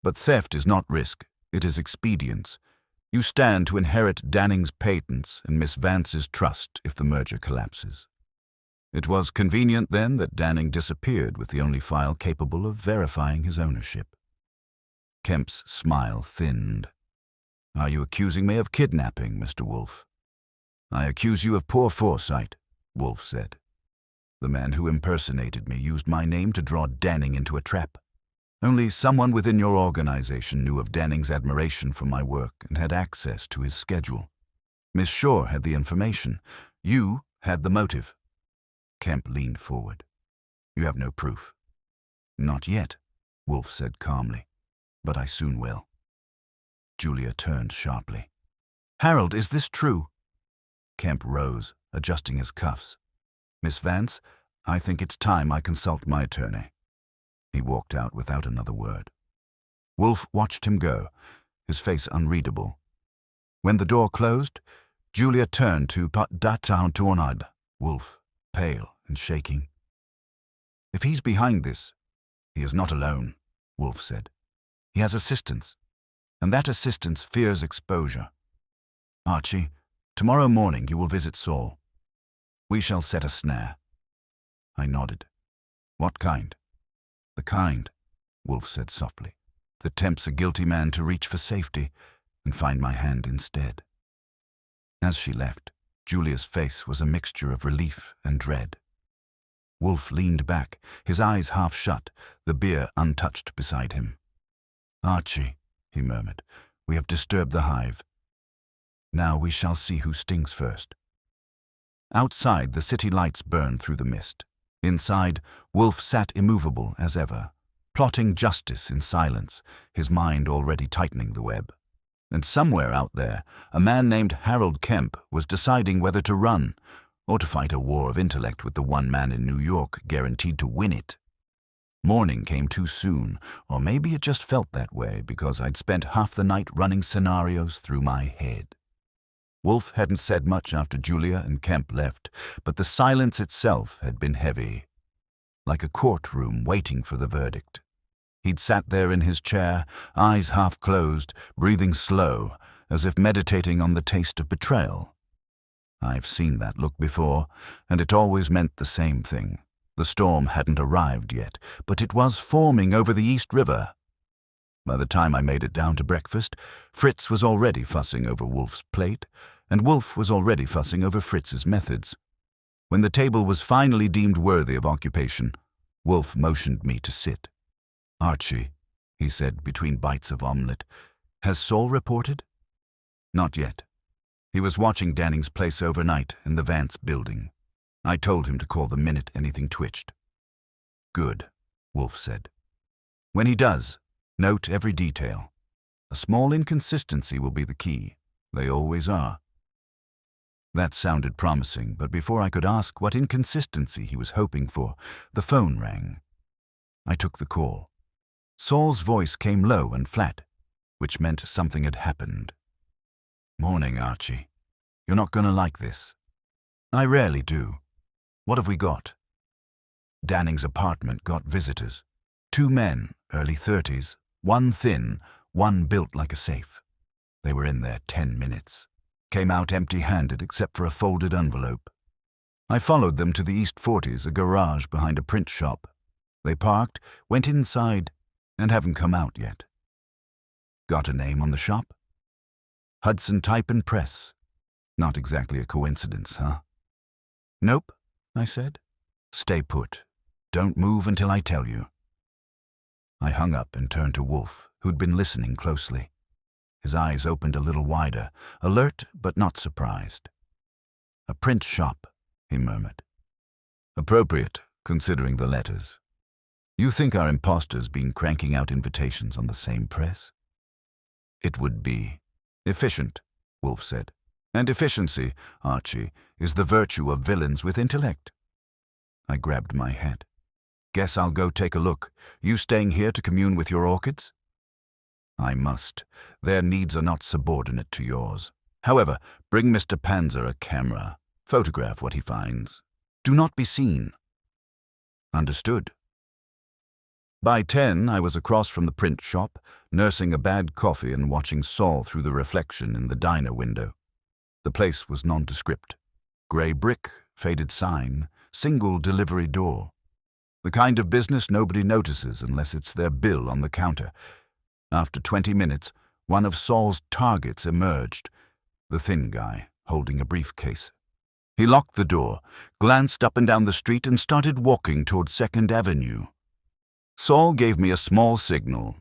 But theft is not risk, it is expedience. You stand to inherit Danning's patents and Miss Vance's trust if the merger collapses. It was convenient then that Danning disappeared with the only file capable of verifying his ownership. Kemp's smile thinned. Are you accusing me of kidnapping, Mr. Wolfe? I accuse you of poor foresight, Wolfe said. The man who impersonated me used my name to draw Danning into a trap. Only someone within your organization knew of Danning's admiration for my work and had access to his schedule. Miss Shore had the information. You had the motive. Kemp leaned forward. You have no proof. Not yet, Wolfe said calmly, but I soon will. Julia turned sharply. Harold, is this true? Kemp rose, adjusting his cuffs. Miss Vance, I think it's time I consult my attorney. He walked out without another word. Wolfe watched him go, his face unreadable. When the door closed, Julia turned to Tornad, Wolfe, pale and shaking. If he's behind this, he is not alone, Wolfe said. He has assistance, and that assistance fears exposure. Archie, tomorrow morning you will visit Saul. We shall set a snare. I nodded. What kind? The kind, Wolfe said softly, that tempts a guilty man to reach for safety and find my hand instead. As she left, Julia's face was a mixture of relief and dread. Wolfe leaned back, his eyes half shut, the beer untouched beside him. Archie, he murmured, we have disturbed the hive. Now we shall see who stings first. Outside, the city lights burned through the mist. Inside, Wolfe sat immovable as ever, plotting justice in silence, his mind already tightening the web. And somewhere out there, a man named Harold Kemp was deciding whether to run or to fight a war of intellect with the one man in New York guaranteed to win it. Morning came too soon, or maybe it just felt that way because I'd spent half the night running scenarios through my head. Wolfe hadn't said much after Julia and Kemp left, but the silence itself had been heavy, like a courtroom waiting for the verdict. He'd sat there in his chair, eyes half closed, breathing slow, as if meditating on the taste of betrayal. I've seen that look before, and it always meant the same thing. The storm hadn't arrived yet, but it was forming over the East River. By the time I made it down to breakfast, Fritz was already fussing over Wolfe's plate, and Wolfe was already fussing over Fritz's methods. When the table was finally deemed worthy of occupation, Wolfe motioned me to sit. Archie, he said between bites of omelette, has Saul reported? Not yet. He was watching Danning's place overnight in the Vance building. I told him to call the minute anything twitched. Good, Wolfe said. When he does, note every detail. A small inconsistency will be the key. They always are. That sounded promising, but before I could ask what inconsistency he was hoping for, the phone rang. I took the call. Saul's voice came low and flat, which meant something had happened. "Morning, Archie. You're not going to like this." "I rarely do. What have we got?" Danning's apartment got visitors. 2 men, early 30s, one thin, one built like a safe. They were in there 10 minutes. Came out empty-handed except for a folded envelope. I followed them to the East 40s, a garage behind a print shop. They parked, went inside, and haven't come out yet. Got a name on the shop? Hudson Type and Press. Not exactly a coincidence, huh? "Nope," I said. "Stay put. Don't move until I tell you." I hung up and turned to Wolfe, who'd been listening closely. His eyes opened a little wider, alert but not surprised. "A print shop," he murmured. "Appropriate, considering the letters. You think our imposter's been cranking out invitations on the same press?" "It would be efficient," Wolfe said. "And efficiency, Archie, is the virtue of villains with intellect." I grabbed my hat. "Guess I'll go take a look. You staying here to commune with your orchids?" "I must. Their needs are not subordinate to yours. However, bring Mr. Panzer a camera. Photograph what he finds. Do not be seen." "Understood." By 10, I was across from the print shop, nursing a bad coffee and watching Saul through the reflection in the diner window. The place was nondescript. Grey brick, faded sign, single delivery door. The kind of business nobody notices unless it's their bill on the counter. After 20 minutes, one of Saul's targets emerged, the thin guy, holding a briefcase. He locked the door, glanced up and down the street, and started walking toward 2nd Avenue. Saul gave me a small signal.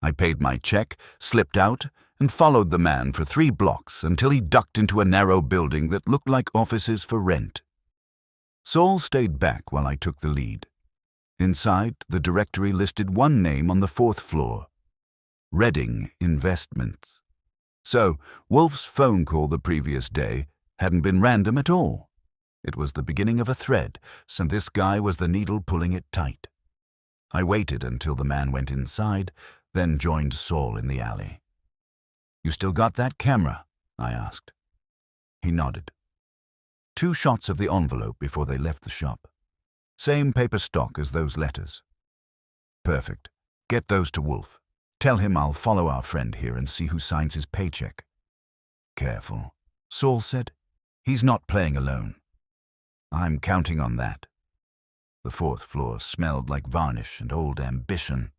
I paid my check, slipped out, and followed the man for 3 blocks until he ducked into a narrow building that looked like offices for rent. Saul stayed back while I took the lead. Inside, the directory listed one name on the 4th floor. Redding Investments. So, Wolfe's phone call the previous day hadn't been random at all. It was the beginning of a thread, so this guy was the needle pulling it tight. I waited until the man went inside, then joined Saul in the alley. "You still got that camera?" I asked. He nodded. 2 shots of the envelope before they left the shop. Same paper stock as those letters. "Perfect. Get those to Wolfe. Tell him I'll follow our friend here and see who signs his paycheck." "Careful," Saul said. "He's not playing alone." "I'm counting on that." The 4th floor smelled like varnish and old ambition.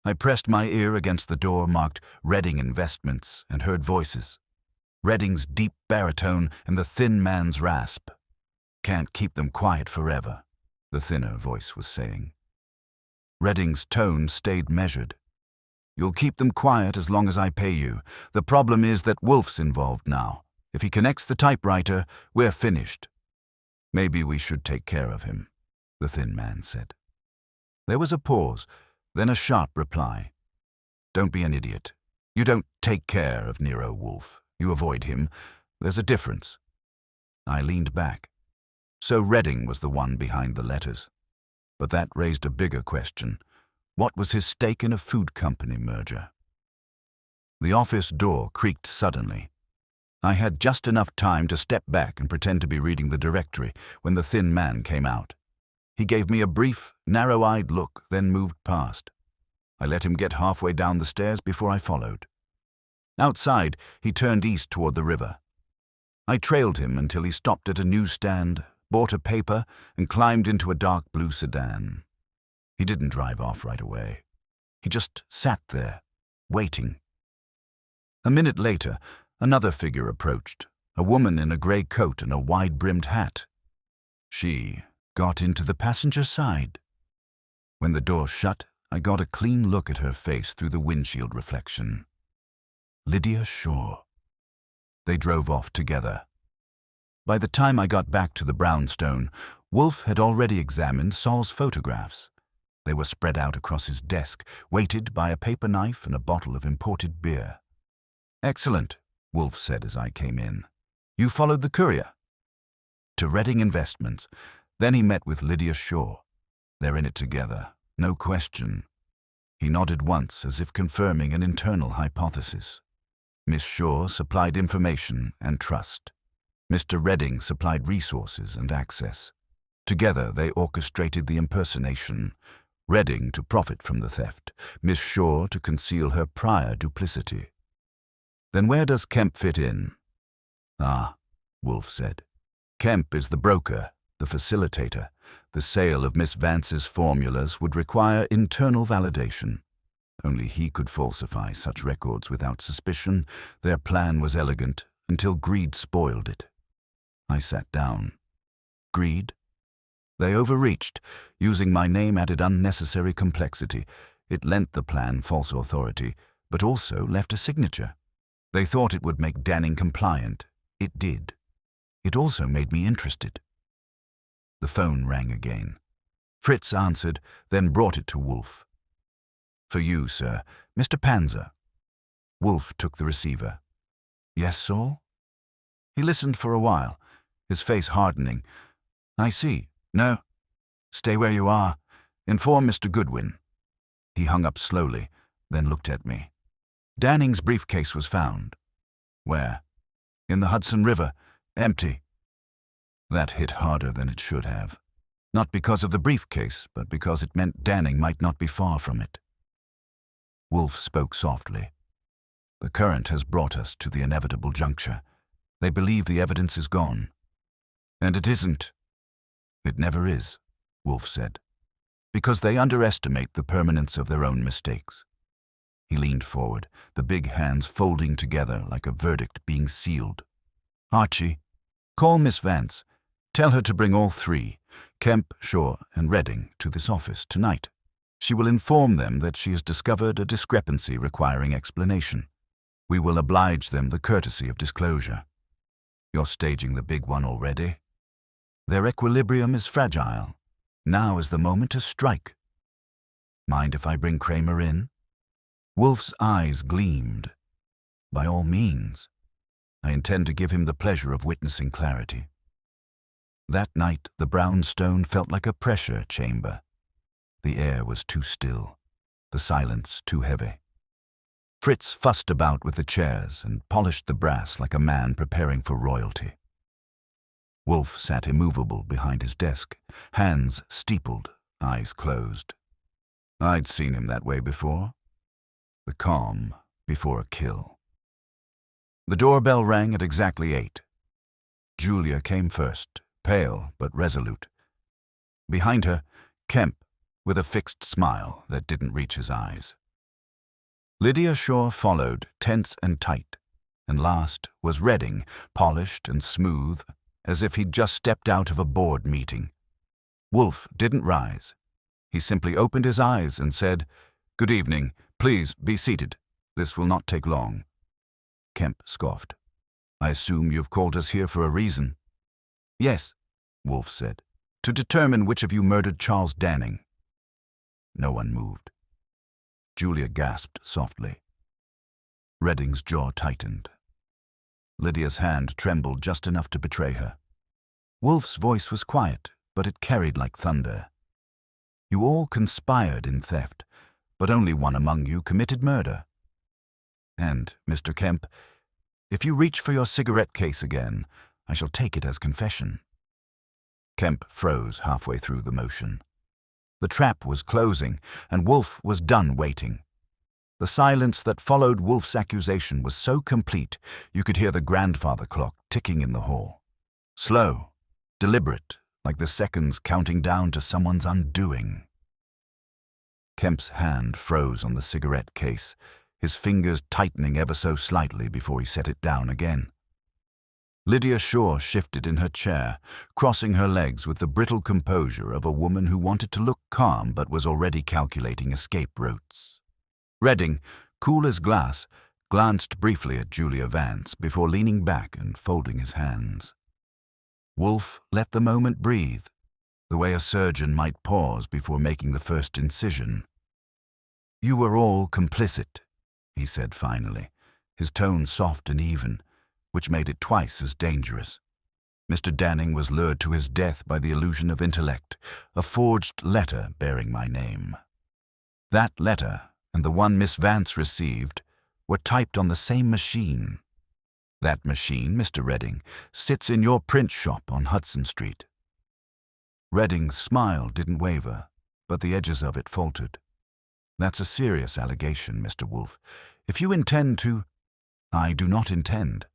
I pressed my ear against the door marked Redding Investments and heard voices. Redding's deep baritone and the thin man's rasp. "Can't keep them quiet forever," the thinner voice was saying. Redding's tone stayed measured. "You'll keep them quiet as long as I pay you. The problem is that Wolfe's involved now. If he connects the typewriter, we're finished." "Maybe we should take care of him," the thin man said. There was a pause, then a sharp reply. "Don't be an idiot. You don't take care of Nero Wolfe. You avoid him. There's a difference." I leaned back. So Redding was the one behind the letters. But that raised a bigger question. What was his stake in a food company merger? The office door creaked suddenly. I had just enough time to step back and pretend to be reading the directory when the thin man came out. He gave me a brief, narrow-eyed look, then moved past. I let him get halfway down the stairs before I followed. Outside, he turned east toward the river. I trailed him until he stopped at a newsstand, bought a paper, and climbed into a dark blue sedan. He didn't drive off right away. He just sat there, waiting. A minute later, another figure approached, a woman in a grey coat and a wide-brimmed hat. She got into the passenger side. When the door shut, I got a clean look at her face through the windshield reflection. Lydia Shaw. They drove off together. By the time I got back to the brownstone, Wolfe had already examined Saul's photographs. They were spread out across his desk, weighted by a paper knife and a bottle of imported beer. "Excellent," Wolfe said as I came in. You followed the courier? To Reading Investments. Then he met with Lydia Shaw. They're in it together, no question. He nodded once as if confirming an internal hypothesis. Miss Shaw supplied information and trust. Mr. Reading supplied resources and access. Together they orchestrated the impersonation, Reading to profit from the theft, Miss Shaw to conceal her prior duplicity. Then where does Kemp fit in? Ah, Wolfe said. Kemp is the broker, the facilitator. The sale of Miss Vance's formulas would require internal validation. Only he could falsify such records without suspicion. Their plan was elegant until greed spoiled it. I sat down. Greed? They overreached. Using my name added unnecessary complexity. It lent the plan false authority, but also left a signature. They thought it would make Danning compliant. It did. It also made me interested. The phone rang again. Fritz answered, then brought it to Wolfe. For you, sir, Mr. Panzer. Wolfe took the receiver. Yes, Saul? He listened for a while, his face hardening. I see. No. Stay where you are. Inform Mr. Goodwin. He hung up slowly, then looked at me. Danning's briefcase was found. Where? In the Hudson River. Empty. That hit harder than it should have. Not because of the briefcase, but because it meant Danning might not be far from it. Wolfe spoke softly. The current has brought us to the inevitable juncture. They believe the evidence is gone. And it isn't. It never is, Wolfe said, because they underestimate the permanence of their own mistakes. He leaned forward, the big hands folding together like a verdict being sealed. Archie, call Miss Vance. Tell her to bring all three, Kemp, Shaw, and Reading, to this office tonight. She will inform them that she has discovered a discrepancy requiring explanation. We will oblige them the courtesy of disclosure. You're staging the big one already. Their equilibrium is fragile. Now is the moment to strike. Mind if I bring Kramer in? Wolfe's eyes gleamed. By all means. I intend to give him the pleasure of witnessing clarity. That night, the brownstone felt like a pressure chamber. The air was too still, the silence too heavy. Fritz fussed about with the chairs and polished the brass like a man preparing for royalty. Wolfe sat immovable behind his desk, hands steepled, eyes closed. I'd seen him that way before. The calm before a kill. The doorbell rang at exactly 8. Julia came first, pale but resolute. Behind her, Kemp, with a fixed smile that didn't reach his eyes. Lydia Shaw followed, tense and tight, and last was Reading, polished and smooth, as if he'd just stepped out of a board meeting. Wolfe didn't rise. He simply opened his eyes and said, "Good evening. Please be seated. This will not take long." Kemp scoffed. "I assume you've called us here for a reason." "Yes," Wolfe said, "to determine which of you murdered Charles Danning." No one moved. Julia gasped softly. Redding's jaw tightened. Lydia's hand trembled just enough to betray her. Wolfe's voice was quiet, but it carried like thunder. "You all conspired in theft, but only one among you committed murder. And, Mr. Kemp, if you reach for your cigarette case again, I shall take it as confession." Kemp froze halfway through the motion. The trap was closing, and Wolfe was done waiting. The silence that followed Wolfe's accusation was so complete you could hear the grandfather clock ticking in the hall. Slow, deliberate, like the seconds counting down to someone's undoing. Kemp's hand froze on the cigarette case, his fingers tightening ever so slightly before he set it down again. Lydia Shaw shifted in her chair, crossing her legs with the brittle composure of a woman who wanted to look calm but was already calculating escape routes. Reading, cool as glass, glanced briefly at Julia Vance before leaning back and folding his hands. Wolfe let the moment breathe, the way a surgeon might pause before making the first incision. "You were all complicit," he said finally, his tone soft and even, which made it twice as dangerous. Mr. Danning was lured to his death by the illusion of intellect, a forged letter bearing my name. That letter and the one Miss Vance received were typed on the same machine. That machine, Mr. Redding, sits in your print shop on Hudson Street. Redding's smile didn't waver, but the edges of it faltered. That's a serious allegation, Mr. Wolfe. If you intend to— I do not intend,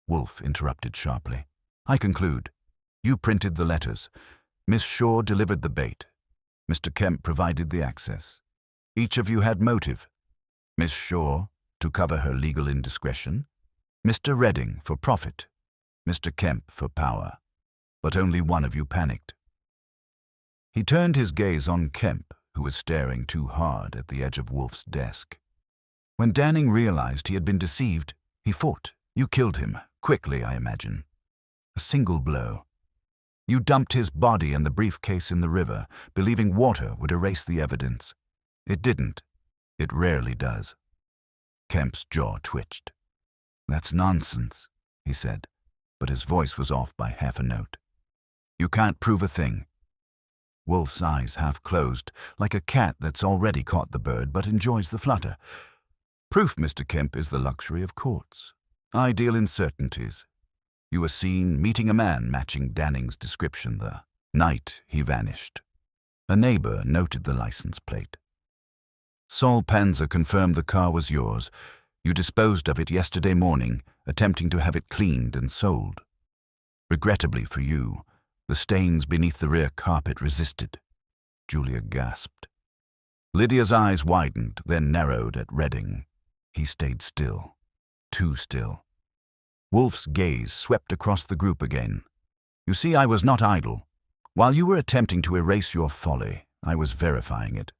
Wolfe interrupted sharply. I conclude. You printed the letters. Miss Shaw delivered the bait. Mr. Kemp provided the access. Each of you had motive. Miss Shaw, to cover her legal indiscretion. Mr. Redding, for profit. Mr. Kemp, for power. But only one of you panicked. He turned his gaze on Kemp, who was staring too hard at the edge of Wolfe's desk. When Danning realized he had been deceived, he fought. You killed him, quickly, I imagine. A single blow. You dumped his body and the briefcase in the river, believing water would erase the evidence. It didn't. It rarely does. Kemp's jaw twitched. That's nonsense, he said, but his voice was off by half a note. You can't prove a thing. Wolfe's eyes half closed, like a cat that's already caught the bird but enjoys the flutter. Proof, Mr. Kemp, is the luxury of courts. I deal in certainties. You were seen meeting a man matching Danning's description the night he vanished. A neighbor noted the license plate. Saul Panzer confirmed the car was yours. You disposed of it yesterday morning, attempting to have it cleaned and sold. Regrettably for you, the stains beneath the rear carpet resisted. Julia gasped. Lydia's eyes widened, then narrowed at Redding. He stayed still. Too still. Wolfe's gaze swept across the group again. You see, I was not idle. While you were attempting to erase your folly, I was verifying it.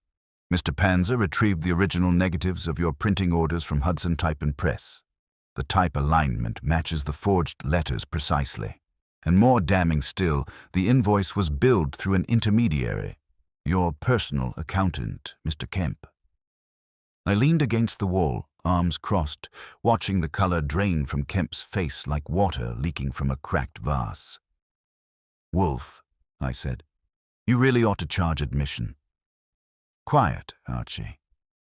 Mr. Panzer retrieved the original negatives of your printing orders from Hudson Type and Press. The type alignment matches the forged letters precisely. And more damning still, the invoice was billed through an intermediary, your personal accountant, Mr. Kemp. I leaned against the wall, arms crossed, watching the color drain from Kemp's face like water leaking from a cracked vase. Wolfe, I said, you really ought to charge admission. Quiet, Archie,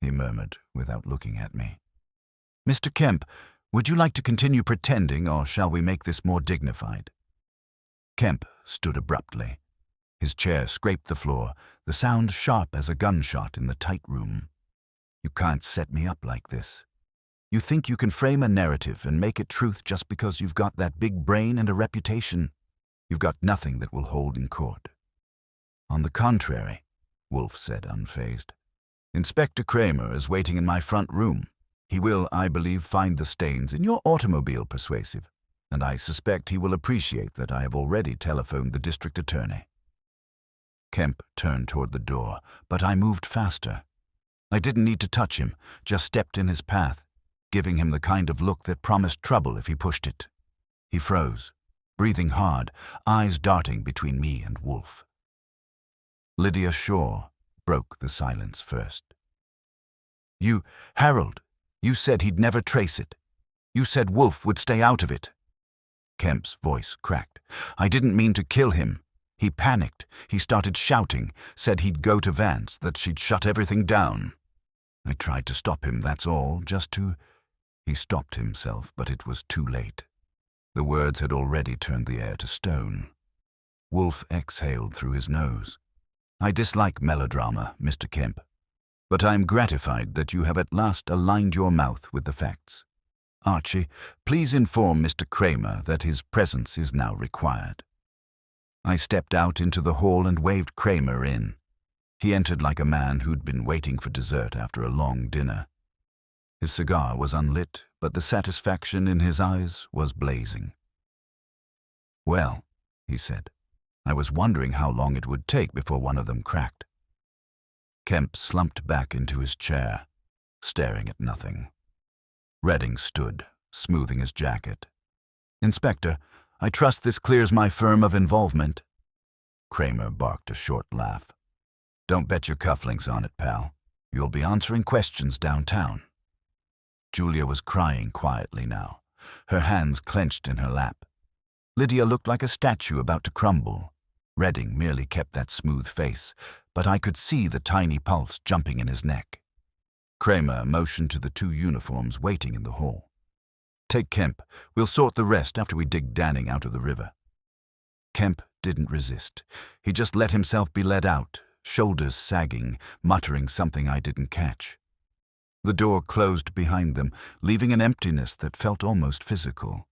he murmured without looking at me. Mr. Kemp, would you like to continue pretending, or shall we make this more dignified? Kemp stood abruptly. His chair scraped the floor, the sound sharp as a gunshot in the tight room. You can't set me up like this. You think you can frame a narrative and make it truth just because you've got that big brain and a reputation. You've got nothing that will hold in court. On the contrary, Wolfe said unfazed. Inspector Kramer is waiting in my front room. He will, I believe, find the stains in your automobile persuasive, and I suspect he will appreciate that I have already telephoned the district attorney. Kemp turned toward the door, but I moved faster. I didn't need to touch him, just stepped in his path, giving him the kind of look that promised trouble if he pushed it. He froze, breathing hard, eyes darting between me and Wolfe. Lydia Shaw broke the silence first. Harold, you said he'd never trace it. You said Wolfe would stay out of it. Kemp's voice cracked. I didn't mean to kill him. He panicked. He started shouting, said he'd go to Vance, that she'd shut everything down. I tried to stop him, that's all, just to— He stopped himself, but it was too late. The words had already turned the air to stone. Wolfe exhaled through his nose. I dislike melodrama, Mr. Kemp, but I'm gratified that you have at last aligned your mouth with the facts. Archie, please inform Mr. Kramer that his presence is now required. I stepped out into the hall and waved Kramer in. He entered like a man who'd been waiting for dessert after a long dinner. His cigar was unlit, but the satisfaction in his eyes was blazing. Well, he said, I was wondering how long it would take before one of them cracked. Kemp slumped back into his chair, staring at nothing. Redding stood, smoothing his jacket. Inspector, I trust this clears my firm of involvement. Kramer barked a short laugh. Don't bet your cufflinks on it, pal. You'll be answering questions downtown. Julia was crying quietly now, her hands clenched in her lap. Lydia looked like a statue about to crumble. Redding merely kept that smooth face, but I could see the tiny pulse jumping in his neck. Kramer motioned to the two uniforms waiting in the hall. "Take Kemp. We'll sort the rest after we dig Danning out of the river." Kemp didn't resist. He just let himself be led out, shoulders sagging, muttering something I didn't catch. The door closed behind them, leaving an emptiness that felt almost physical.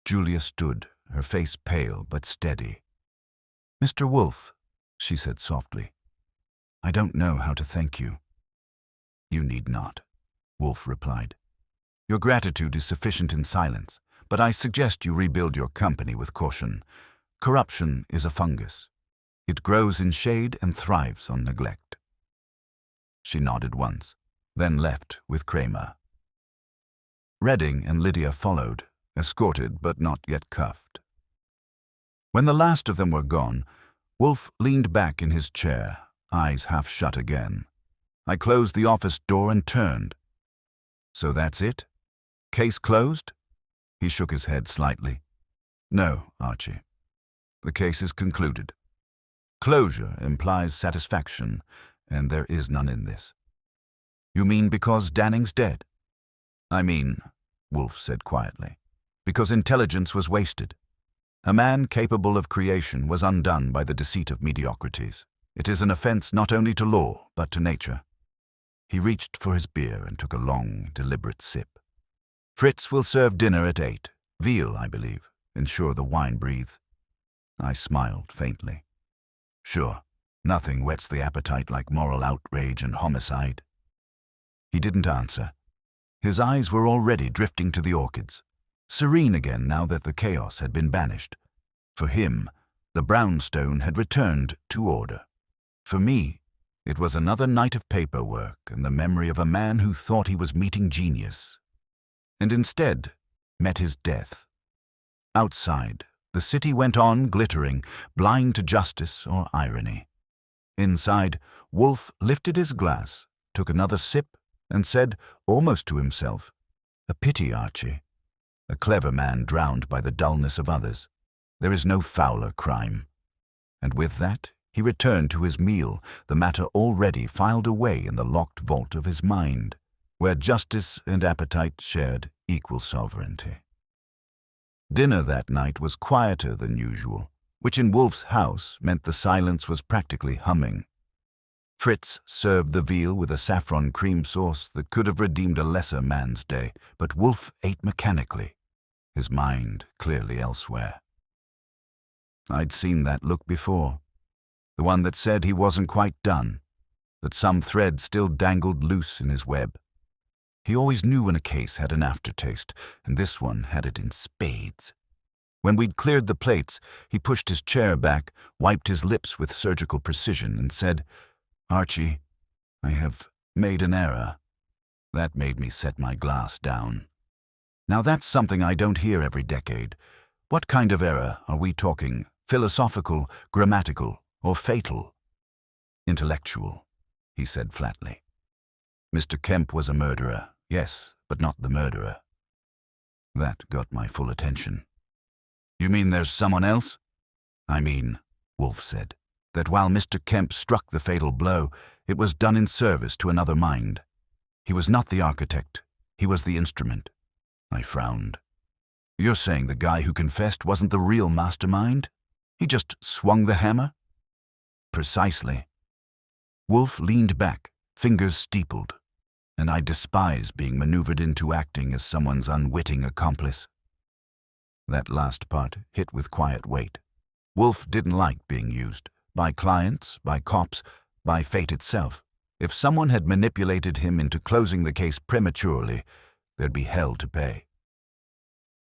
Julia stood, her face pale but steady. "Mr. Wolfe," she said softly, "I don't know how to thank you." "You need not," Wolfe replied. "Your gratitude is sufficient in silence, but I suggest you rebuild your company with caution. Corruption is a fungus. It grows in shade and thrives on neglect." She nodded once, then left with Kramer. Redding and Lydia followed, escorted but not yet cuffed. When the last of them were gone, Wolfe leaned back in his chair, eyes half shut again. I closed the office door and turned. "So that's it? Case closed?" He shook his head slightly. "No, Archie. The case is concluded. Closure implies satisfaction, and there is none in this." "You mean because Danning's dead?" "I mean," Wolfe said quietly, "because intelligence was wasted. A man capable of creation was undone by the deceit of mediocrities. It is an offense not only to law, but to nature." He reached for his beer and took a long, deliberate sip. "Fritz will serve dinner at 8. Veal, I believe. Ensure the wine breathes." I smiled faintly. "Sure, nothing whets the appetite like moral outrage and homicide." He didn't answer. His eyes were already drifting to the orchids, serene again now that the chaos had been banished. For him, the brownstone had returned to order. For me, it was another night of paperwork and the memory of a man who thought he was meeting genius, and instead met his death. Outside, the city went on glittering, blind to justice or irony. Inside, Wolfe lifted his glass, took another sip, and said, almost to himself, "A pity, Archie. A clever man drowned by the dullness of others. There is no fouler crime." And with that, he returned to his meal, the matter already filed away in the locked vault of his mind, where justice and appetite shared equal sovereignty. Dinner that night was quieter than usual, which in Wolfe's house meant the silence was practically humming. Fritz served the veal with a saffron cream sauce that could have redeemed a lesser man's day, but Wolfe ate mechanically, his mind clearly elsewhere. I'd seen that look before, the one that said he wasn't quite done, that some thread still dangled loose in his web. He always knew when a case had an aftertaste, and this one had it in spades. When we'd cleared the plates, he pushed his chair back, wiped his lips with surgical precision, and said, "Archie, I have made an error." That made me set my glass down. Now that's something I don't hear every decade. What kind of error are we talking? Philosophical, grammatical, or fatal? "Intellectual," he said flatly. "Mr. Kemp was a murderer, yes, but not the murderer." That got my full attention. "You mean there's someone else?" "I mean," Wolfe said, "that while Mr. Kemp struck the fatal blow, it was done in service to another mind. He was not the architect, he was the instrument." I frowned. "You're saying the guy who confessed wasn't the real mastermind? He just swung the hammer?" "Precisely." Wolfe leaned back, fingers steepled, and I despise being maneuvered into acting as someone's unwitting accomplice. That last part hit with quiet weight. Wolfe didn't like being used, by clients, by cops, by fate itself. If someone had manipulated him into closing the case prematurely, there'd be hell to pay.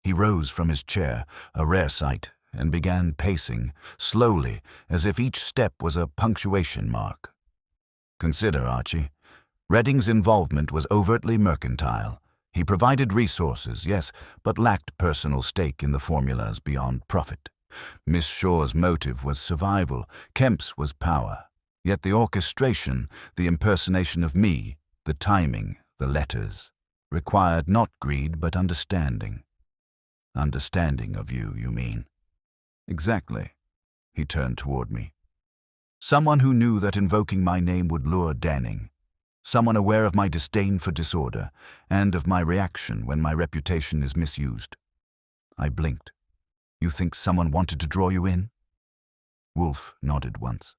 He rose from his chair, a rare sight, and began pacing, slowly, as if each step was a punctuation mark. "Consider, Archie, Redding's involvement was overtly mercantile. He provided resources, yes, but lacked personal stake in the formulas beyond profit. Miss Shaw's motive was survival, Kemp's was power. Yet the orchestration, the impersonation of me, the timing, the letters, required not greed but understanding. Understanding of you, you mean? Exactly. He turned toward me. Someone who knew that invoking my name would lure Danning. Someone aware of my disdain for disorder and of my reaction when my reputation is misused. I blinked. You think someone wanted to draw you in? Wolfe nodded once.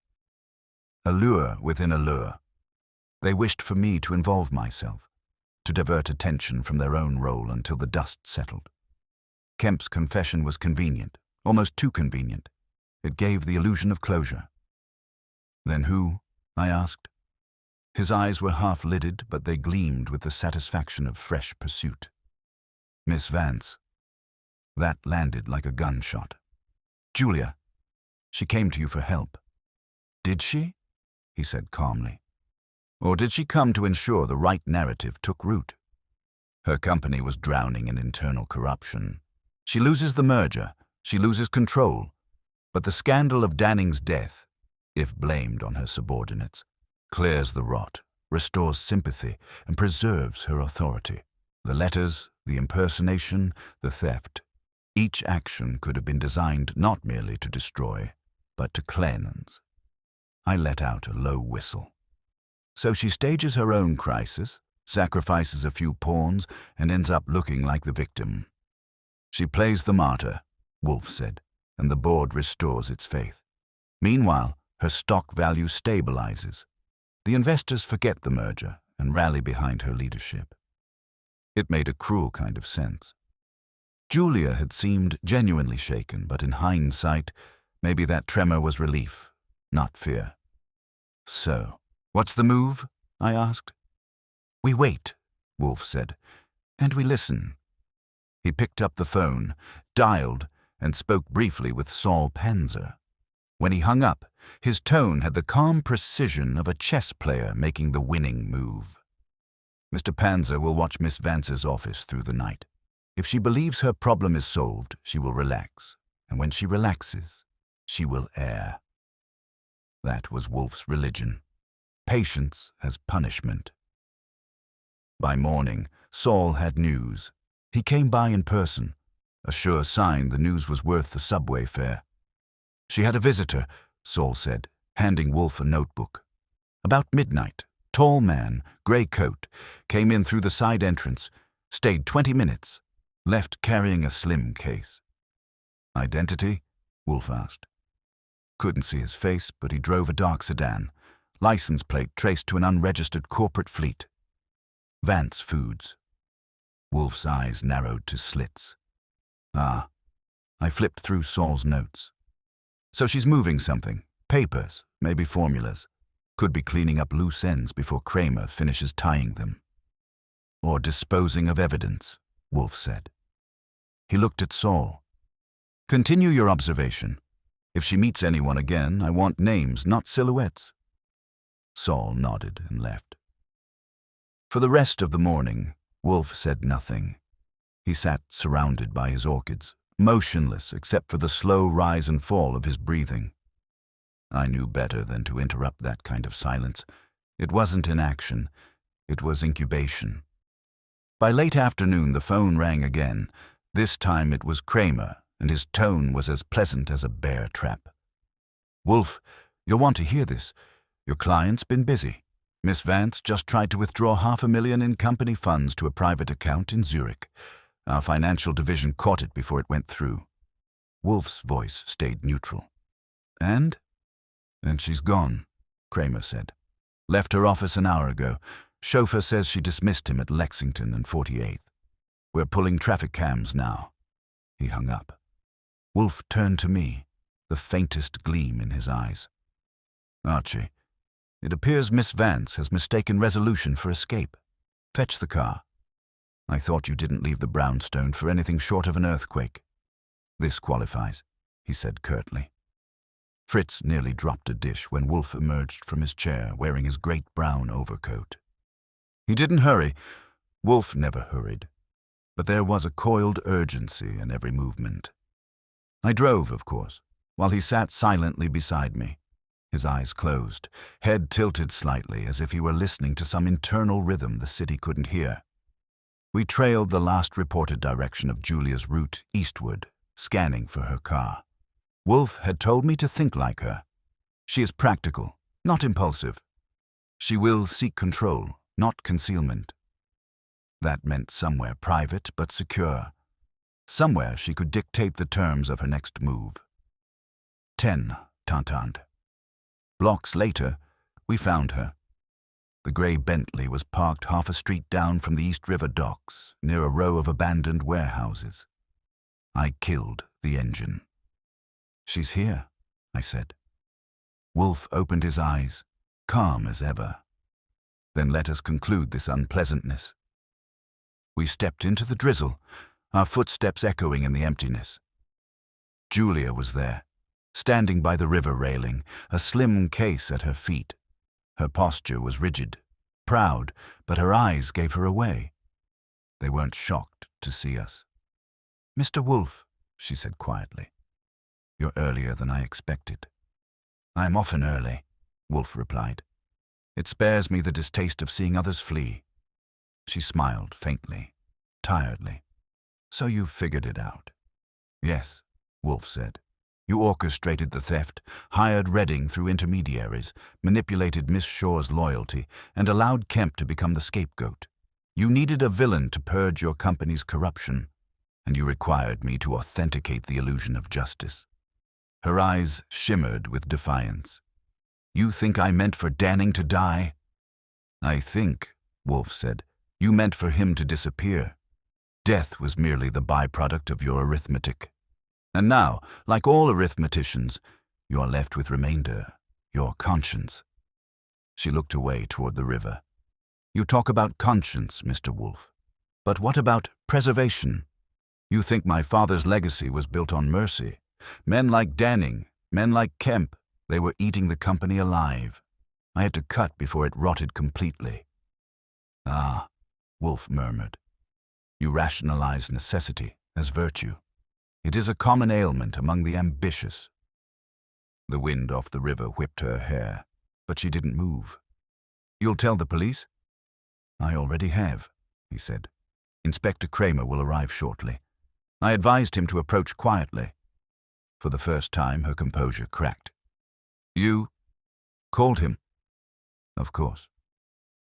A lure within a lure. They wished for me to involve myself, to divert attention from their own role until the dust settled. Kemp's confession was convenient, almost too convenient. It gave the illusion of closure. Then who? I asked. His eyes were half-lidded, but they gleamed with the satisfaction of fresh pursuit. Miss Vance. That landed like a gunshot. Julia. She came to you for help. Did she? He said calmly. Or did she come to ensure the right narrative took root? Her company was drowning in internal corruption. She loses the merger, she loses control, but the scandal of Danning's death, if blamed on her subordinates, clears the rot, restores sympathy, and preserves her authority. The letters, the impersonation, the theft. Each action could have been designed not merely to destroy, but to cleanse. I let out a low whistle. So she stages her own crisis, sacrifices a few pawns, and ends up looking like the victim. She plays the martyr, Wolfe said, and the board restores its faith. Meanwhile, her stock value stabilizes. The investors forget the merger and rally behind her leadership. It made a cruel kind of sense. Julia had seemed genuinely shaken, but in hindsight, maybe that tremor was relief, not fear. So, what's the move? I asked. We wait, Wolfe said, and we listen. He picked up the phone, dialed, and spoke briefly with Saul Panzer. When he hung up, his tone had the calm precision of a chess player making the winning move. Mr. Panzer will watch Miss Vance's office through the night. If she believes her problem is solved, she will relax, and when she relaxes, she will err. That was Wolfe's religion. Patience as punishment. By morning, Saul had news. He came by in person, a sure sign the news was worth the subway fare. She had a visitor, Saul said, handing Wolfe a notebook. About midnight, tall man, grey coat, came in through the side entrance, stayed 20 minutes, left carrying a slim case. Identity? Wolfe asked. Couldn't see his face, but he drove a dark sedan, license plate traced to an unregistered corporate fleet. Vance Foods. Wolfe's eyes narrowed to slits. Ah, I flipped through Saul's notes. So she's moving something. Papers, maybe formulas. Could be cleaning up loose ends before Kramer finishes tying them. Or disposing of evidence, Wolfe said. He looked at Saul. Continue your observation. If she meets anyone again, I want names, not silhouettes. Saul nodded and left. For the rest of the morning, Wolfe said nothing. He sat surrounded by his orchids, motionless except for the slow rise and fall of his breathing. I knew better than to interrupt that kind of silence. It wasn't inaction, it was incubation. By late afternoon the phone rang again. This time it was Kramer, and his tone was as pleasant as a bear trap. Wolfe, you'll want to hear this. Your client's been busy. Miss Vance just tried to withdraw $500,000 in company funds to a private account in Zurich. Our financial division caught it before it went through. Wolfe's voice stayed neutral. And she's gone, Kramer said. Left her office an hour ago. Chauffeur says she dismissed him at Lexington and 48th. We're pulling traffic cams now. He hung up. Wolfe turned to me, the faintest gleam in his eyes. Archie, it appears Miss Vance has mistaken resolution for escape. Fetch the car. I thought you didn't leave the brownstone for anything short of an earthquake. This qualifies, he said curtly. Fritz nearly dropped a dish when Wolfe emerged from his chair wearing his great brown overcoat. He didn't hurry. Wolfe never hurried. But there was a coiled urgency in every movement. I drove, of course, while he sat silently beside me, his eyes closed, head tilted slightly as if he were listening to some internal rhythm the city couldn't hear. We trailed the last reported direction of Julia's route eastward, scanning for her car. Wolfe had told me to think like her. She is practical, not impulsive. She will seek control, not concealment. That meant somewhere private but secure. Somewhere she could dictate the terms of her next move. 10, Tantand. Blocks later, we found her. The grey Bentley was parked half a street down from the East River docks, near a row of abandoned warehouses. I killed the engine. "She's here," I said. Wolfe opened his eyes, calm as ever. "Then let us conclude this unpleasantness." We stepped into the drizzle, our footsteps echoing in the emptiness. Julia was there, standing by the river railing, a slim case at her feet. Her posture was rigid, proud, but her eyes gave her away. They weren't shocked to see us. "Mr. Wolfe," she said quietly. "You're earlier than I expected." "I am often early," Wolfe replied. "It spares me the distaste of seeing others flee." She smiled faintly, tiredly. "So you've figured it out?" "Yes," Wolfe said. "You orchestrated the theft, hired Redding through intermediaries, manipulated Miss Shore's loyalty, and allowed Kemp to become the scapegoat. You needed a villain to purge your company's corruption, and you required me to authenticate the illusion of justice." Her eyes shimmered with defiance. "You think I meant for Danning to die?" "I think," Wolfe said, "you meant for him to disappear. Death was merely the byproduct of your arithmetic. And now, like all arithmeticians, you are left with remainder, your conscience." She looked away toward the river. "You talk about conscience, Mr. Wolfe. But what about preservation? You think my father's legacy was built on mercy. Men like Danning, men like Kemp, they were eating the company alive. I had to cut before it rotted completely." "Ah," Wolfe murmured. "You rationalize necessity as virtue. It is a common ailment among the ambitious." The wind off the river whipped her hair, but she didn't move. "You'll tell the police?" "I already have," he said. "Inspector Kramer will arrive shortly. I advised him to approach quietly." For the first time, her composure cracked. "You called him?" "Of course."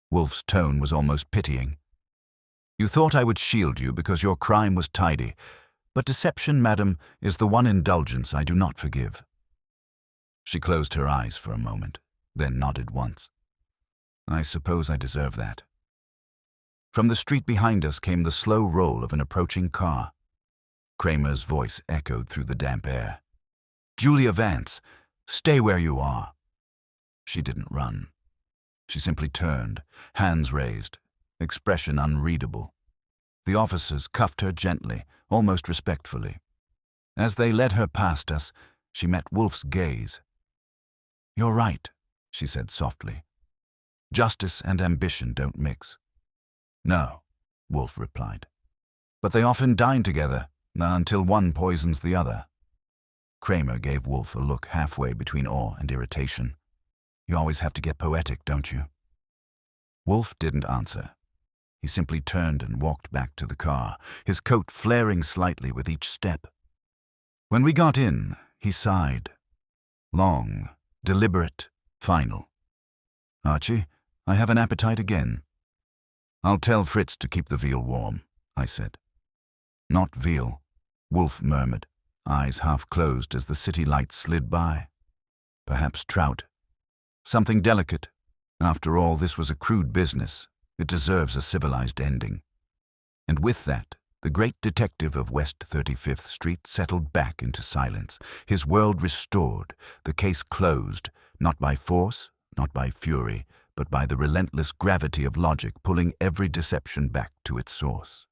Wolfe's tone was almost pitying. "You thought I would shield you because your crime was tidy. But deception, madam, is the one indulgence I do not forgive." She closed her eyes for a moment, then nodded once. "I suppose I deserve that." From the street behind us came the slow roll of an approaching car. Kramer's voice echoed through the damp air. "Julia Vance, stay where you are." She didn't run. She simply turned, hands raised, expression unreadable. The officers cuffed her gently, almost respectfully. As they led her past us, she met Wolfe's gaze. "You're right," she said softly. "Justice and ambition don't mix." "No," Wolfe replied. "But they often dine together, until one poisons the other." Kramer gave Wolfe a look halfway between awe and irritation. "You always have to get poetic, don't you?" Wolfe didn't answer. He simply turned and walked back to the car, his coat flaring slightly with each step. When we got in, he sighed. Long, deliberate, final. "Archie, I have an appetite again." "I'll tell Fritz to keep the veal warm," I said. "Not veal," Wolfe murmured, eyes half closed as the city lights slid by. "Perhaps trout. Something delicate. After all, this was a crude business. It deserves a civilized ending." And with that, the great detective of West 35th Street settled back into silence, his world restored, the case closed, not by force, not by fury, but by the relentless gravity of logic pulling every deception back to its source.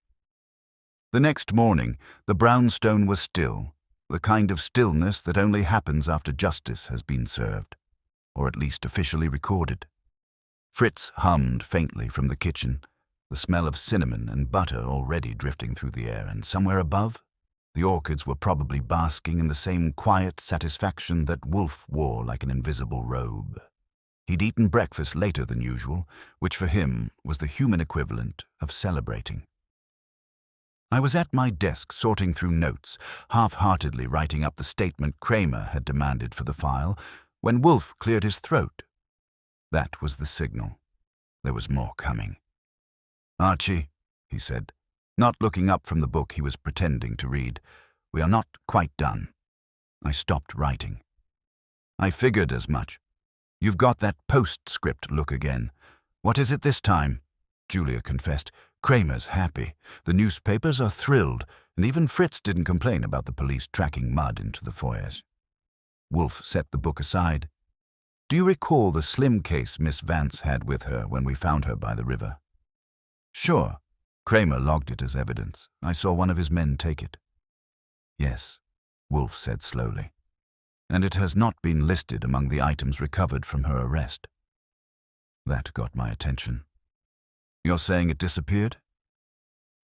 The next morning, the brownstone was still, the kind of stillness that only happens after justice has been served, or at least officially recorded. Fritz hummed faintly from the kitchen, the smell of cinnamon and butter already drifting through the air, and somewhere above, the orchids were probably basking in the same quiet satisfaction that Wolfe wore like an invisible robe. He'd eaten breakfast later than usual, which for him was the human equivalent of celebrating. I was at my desk sorting through notes, half-heartedly writing up the statement Kramer had demanded for the file, when Wolfe cleared his throat. That was the signal. There was more coming. "Archie," he said, not looking up from the book he was pretending to read, "we are not quite done." I stopped writing. "I figured as much. You've got that postscript look again. What is it this time?" Julia confessed. "Kramer's happy. The newspapers are thrilled, and even Fritz didn't complain about the police tracking mud into the foyers." Wolfe set the book aside. "Do you recall the slim case Miss Vance had with her when we found her by the river?" "Sure. Kramer logged it as evidence. I saw one of his men take it." "Yes," Wolfe said slowly. "And it has not been listed among the items recovered from her arrest." That got my attention. "You're saying it disappeared?"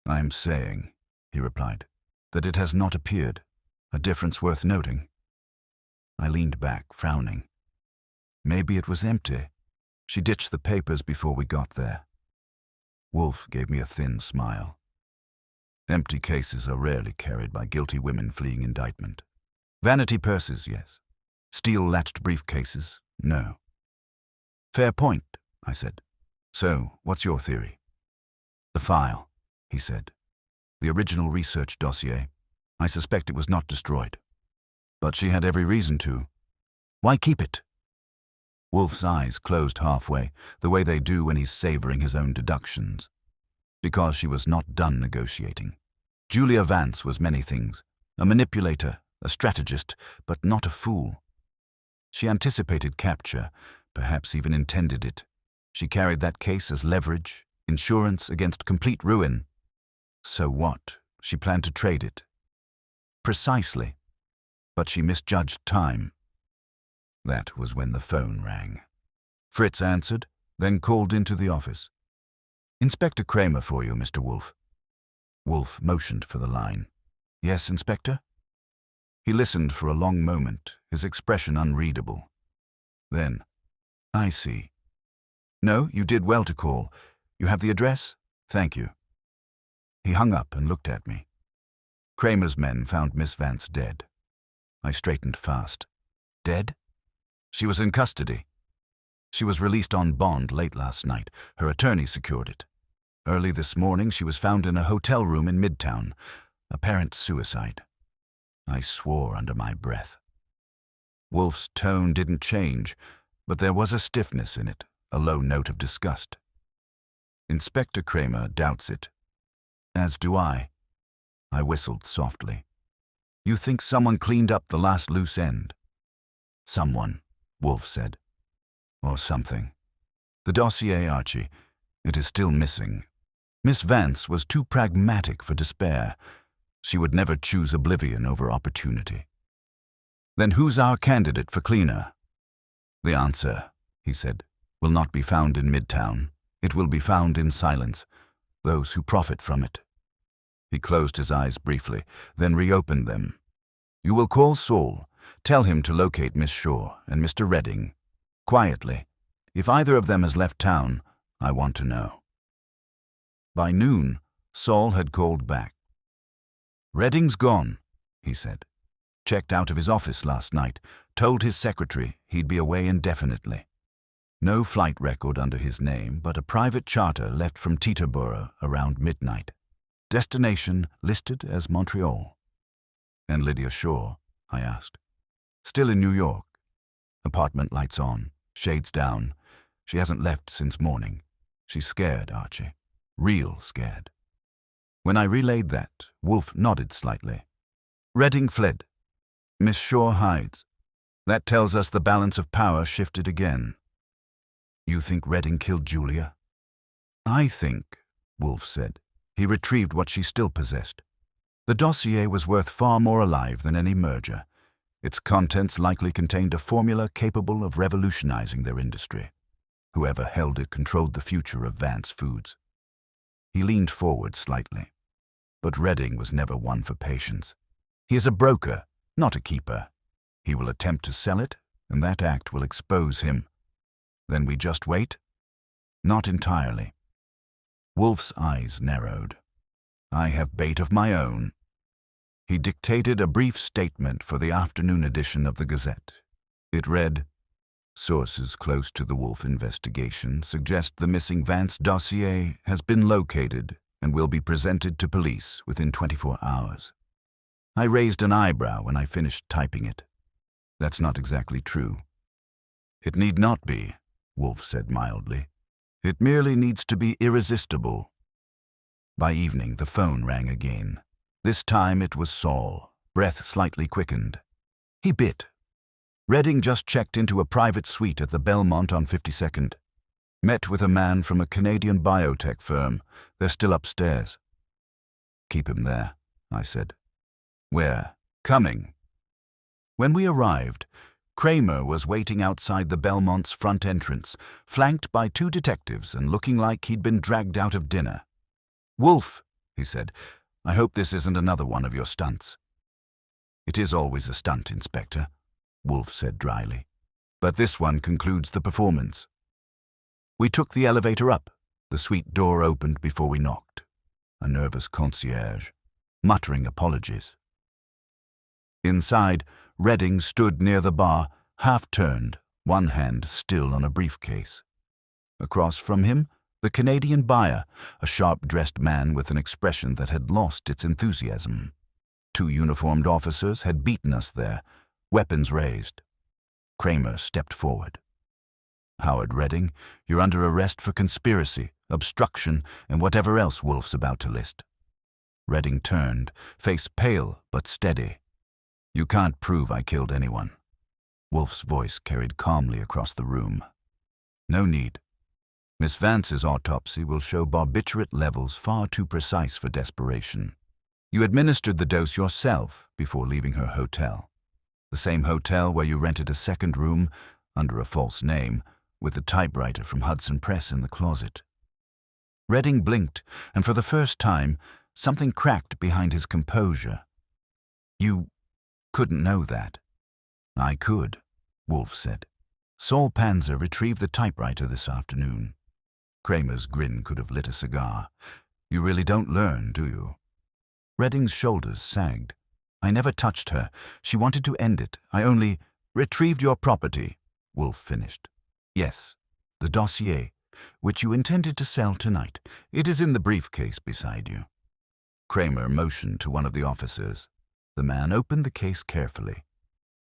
"I'm saying," he replied, "that it has not appeared, a difference worth noting." I leaned back, frowning. "Maybe it was empty. She ditched the papers before we got there." Wolfe gave me a thin smile. "Empty cases are rarely carried by guilty women fleeing indictment. Vanity purses, yes. Steel-latched briefcases, no." "Fair point," I said. "So, what's your theory?" "The file," he said. "The original research dossier. I suspect it was not destroyed." "But she had every reason to. Why keep it?" Wolfe's eyes closed halfway, the way they do when he's savoring his own deductions. "Because she was not done negotiating. Julia Vance was many things. A manipulator, a strategist, but not a fool. She anticipated capture, perhaps even intended it. She carried that case as leverage, insurance against complete ruin. So what? She planned to trade it." "Precisely. But she misjudged time." That was when the phone rang. Fritz answered, then called into the office. "Inspector Kramer for you, Mr. Wolfe." Wolfe motioned for the line. "Yes, Inspector?" He listened for a long moment, his expression unreadable. Then, "I see. No, you did well to call. You have the address? Thank you." He hung up and looked at me. "Kramer's men found Miss Vance dead." I straightened fast. "Dead?" "She was in custody. She was released on bond late last night. Her attorney secured it. Early this morning she was found in a hotel room in Midtown. Apparent suicide." I swore under my breath. Wolfe's tone didn't change, but there was a stiffness in it, a low note of disgust. "Inspector Kramer doubts it. As do I." I whistled softly. "You think someone cleaned up the last loose end?" "Someone," Wolfe said. "Or something. The dossier, Archie, it is still missing. Miss Vance was too pragmatic for despair. She would never choose oblivion over opportunity." "Then who's our candidate for cleaner?" "The answer," he said, "will not be found in Midtown. It will be found in silence, those who profit from it." He closed his eyes briefly, then reopened them. "You will call Saul. Tell him to locate Miss Shaw and Mr. Redding. Quietly. If either of them has left town, I want to know." By noon, Saul had called back. "Redding's gone," he said. "Checked out of his office last night. Told his secretary he'd be away indefinitely. No flight record under his name, but a private charter left from Teterboro around midnight. Destination listed as Montreal." "And Lydia Shaw?" I asked. "Still in New York. Apartment lights on, shades down. She hasn't left since morning. She's scared, Archie. Real scared." When I relayed that, Wolfe nodded slightly. "Redding fled. Miss Shaw hides. That tells us the balance of power shifted again." "You think Redding killed Julia?" "I think," Wolfe said, "he retrieved what she still possessed. The dossier was worth far more alive than any merger. Its contents likely contained a formula capable of revolutionizing their industry. Whoever held it controlled the future of Vance Foods." He leaned forward slightly. "But Redding was never one for patience. He is a broker, not a keeper. He will attempt to sell it, and that act will expose him. Then we just wait?" "Not entirely." Wolfe's eyes narrowed. I have bait of my own." He dictated a brief statement for the afternoon edition of the Gazette. It read, "Sources close to the Wolfe investigation suggest the missing Vance dossier has been located and will be presented to police within 24 hours. I raised an eyebrow when I finished typing it. That's not exactly true. "It need not be," Wolfe said mildly. "It merely needs to be irresistible." By evening, the phone rang again. This time it was Saul, breath slightly quickened. He bit. "Redding just checked into a private suite at the Belmont on 52nd. Met with a man from a Canadian biotech firm. They're still upstairs." "Keep him there," I said. "Where?" "Coming." When we arrived, Kramer was waiting outside the Belmont's front entrance, flanked by 2 detectives and looking like he'd been dragged out of dinner. "Wolfe," he said, "I hope this isn't another one of your stunts." "It is always a stunt, Inspector," Wolfe said dryly. "But this one concludes the performance." We took the elevator up. The suite door opened before we knocked. A nervous concierge, muttering apologies. Inside, Redding stood near the bar, half-turned, one hand still on a briefcase. Across from him, the Canadian buyer, a sharp-dressed man with an expression that had lost its enthusiasm. 2 uniformed officers had beaten us there, weapons raised. Kramer stepped forward. "Howard Redding, you're under arrest for conspiracy, obstruction, and whatever else Wolfe's about to list." Redding turned, face pale but steady. "You can't prove I killed anyone." Wolfe's voice carried calmly across the room. "No need. Miss Vance's autopsy will show barbiturate levels far too precise for desperation. You administered the dose yourself before leaving her hotel. The same hotel where you rented a second room, under a false name, with the typewriter from Hudson Press in the closet." Redding blinked, and for the first time, something cracked behind his composure. "You couldn't know that." "I could," Wolfe said. "Saul Panzer retrieved the typewriter this afternoon." Kramer's grin could have lit a cigar. "You really don't learn, do you?" Redding's shoulders sagged. "I never touched her. She wanted to end it. I only retrieved your property," Wolfe finished. "Yes, the dossier, which you intended to sell tonight. It is in the briefcase beside you." Kramer motioned to one of the officers. The man opened the case carefully.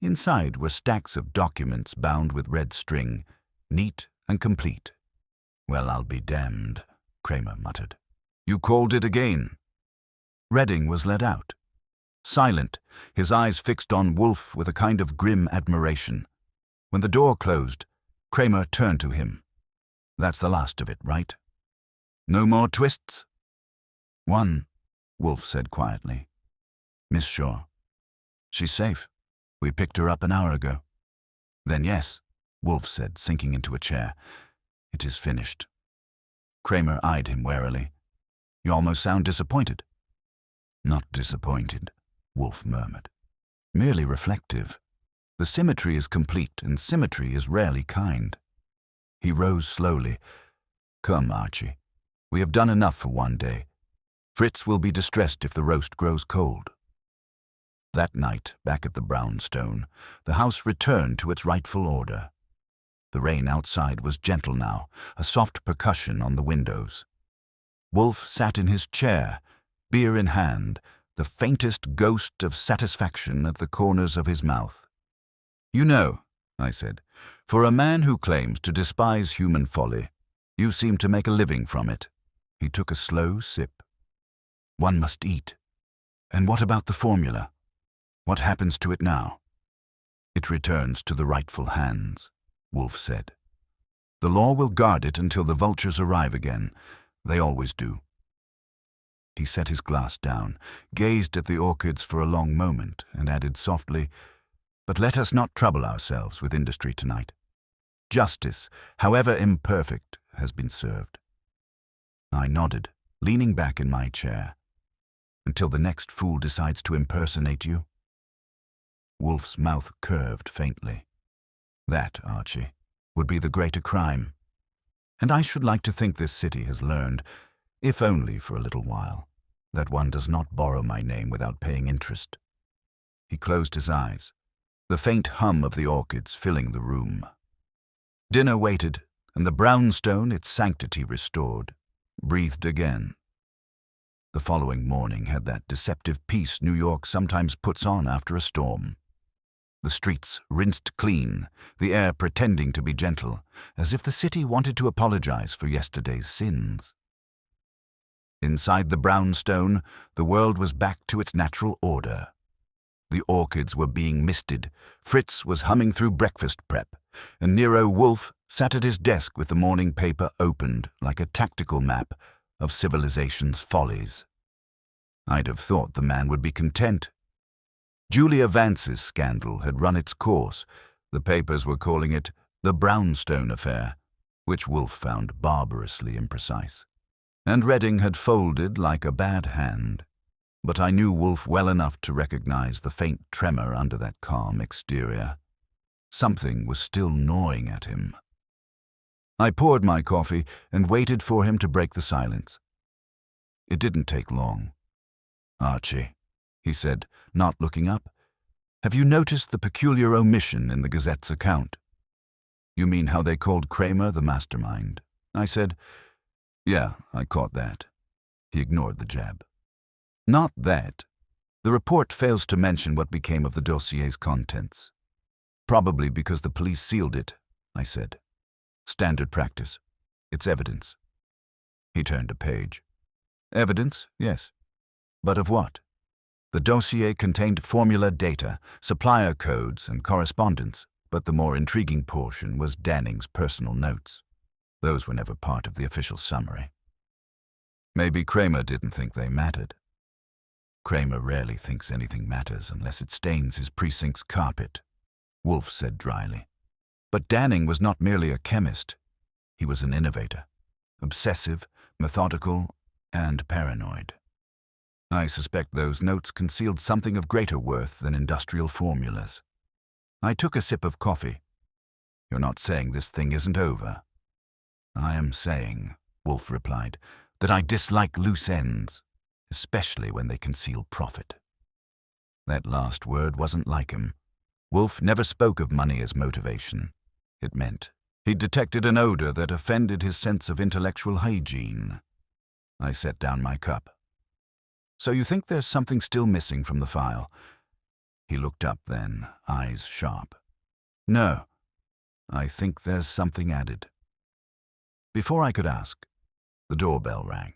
Inside were stacks of documents bound with red string, neat and complete. "Well, I'll be damned," Kramer muttered. "You called it again." Redding was let out. Silent, his eyes fixed on Wolfe with a kind of grim admiration. When the door closed, Kramer turned to him. "That's the last of it, right? No more twists?" "One," Wolfe said quietly. "Miss Shaw. She's safe. We picked her up an hour ago." "Then yes," Wolfe said, sinking into a chair. "It is finished." Kramer eyed him warily. "You almost sound disappointed." "Not disappointed," Wolfe murmured. "Merely reflective. The symmetry is complete, and symmetry is rarely kind." He rose slowly. "Come, Archie. We have done enough for one day. Fritz will be distressed if the roast grows cold." That night, back at the brownstone, the house returned to its rightful order. The rain outside was gentle now, a soft percussion on the windows. Wolfe sat in his chair, beer in hand, the faintest ghost of satisfaction at the corners of his mouth. "You know," I said, "for a man who claims to despise human folly, you seem to make a living from it." He took a slow sip. "One must eat. And what about the formula? What happens to it now?" "It returns to the rightful hands," Wolfe said. "The law will guard it until the vultures arrive again. They always do." He set his glass down, gazed at the orchids for a long moment, and added softly, "But let us not trouble ourselves with industry tonight. Justice, however imperfect, has been served." I nodded, leaning back in my chair. "Until the next fool decides to impersonate you?" Wolfe's mouth curved faintly. "That, Archie, would be the greater crime. And I should like to think this city has learned, if only for a little while, that one does not borrow my name without paying interest. He closed his eyes, the faint hum of the orchids filling the room. Dinner waited, and the brownstone, its sanctity restored, breathed again. The following morning had that deceptive peace New York sometimes puts on after a storm. The streets rinsed clean, the air pretending to be gentle, as if the city wanted to apologize for yesterday's sins. Inside the brownstone, the world was back to its natural order. The orchids were being misted, Fritz was humming through breakfast prep, and Nero Wolfe sat at his desk with the morning paper opened like a tactical map of civilization's follies. I'd have thought the man would be content. Julia Vance's scandal had run its course. The papers were calling it the Brownstone affair, which Wolfe found barbarously imprecise. And Redding had folded like a bad hand. But I knew Wolfe well enough to recognize the faint tremor under that calm exterior. Something was still gnawing at him. I poured my coffee and waited for him to break the silence. It didn't take long. "Archie," he said, not looking up, "have you noticed the peculiar omission in the Gazette's account?" "You mean how they called Kramer the mastermind?" I said. "Yeah, I caught that." He ignored the jab. "Not that. The report fails to mention what became of the dossier's contents." "Probably because the police sealed it," I said. "Standard practice. It's evidence." He turned a page. "Evidence, yes. But of what?" The dossier contained formula data, supplier codes, and correspondence, but the more intriguing portion was Danning's personal notes. Those were never part of the official summary. Maybe Kramer didn't think they mattered. Kramer rarely thinks anything matters unless it stains his precinct's carpet, Wolfe said dryly. But Danning was not merely a chemist. He was an innovator, obsessive, methodical, and paranoid. I suspect those notes concealed something of greater worth than industrial formulas. I took a sip of coffee. "You're not saying this thing isn't over?" "I am saying," Wolfe replied, "that I dislike loose ends, especially when they conceal profit." That last word wasn't like him. Wolfe never spoke of money as motivation. It meant he'd detected an odor that offended his sense of intellectual hygiene. I set down my cup. "So you think there's something still missing from the file?" He looked up then, eyes sharp. "No, I think there's something added." Before I could ask, the doorbell rang.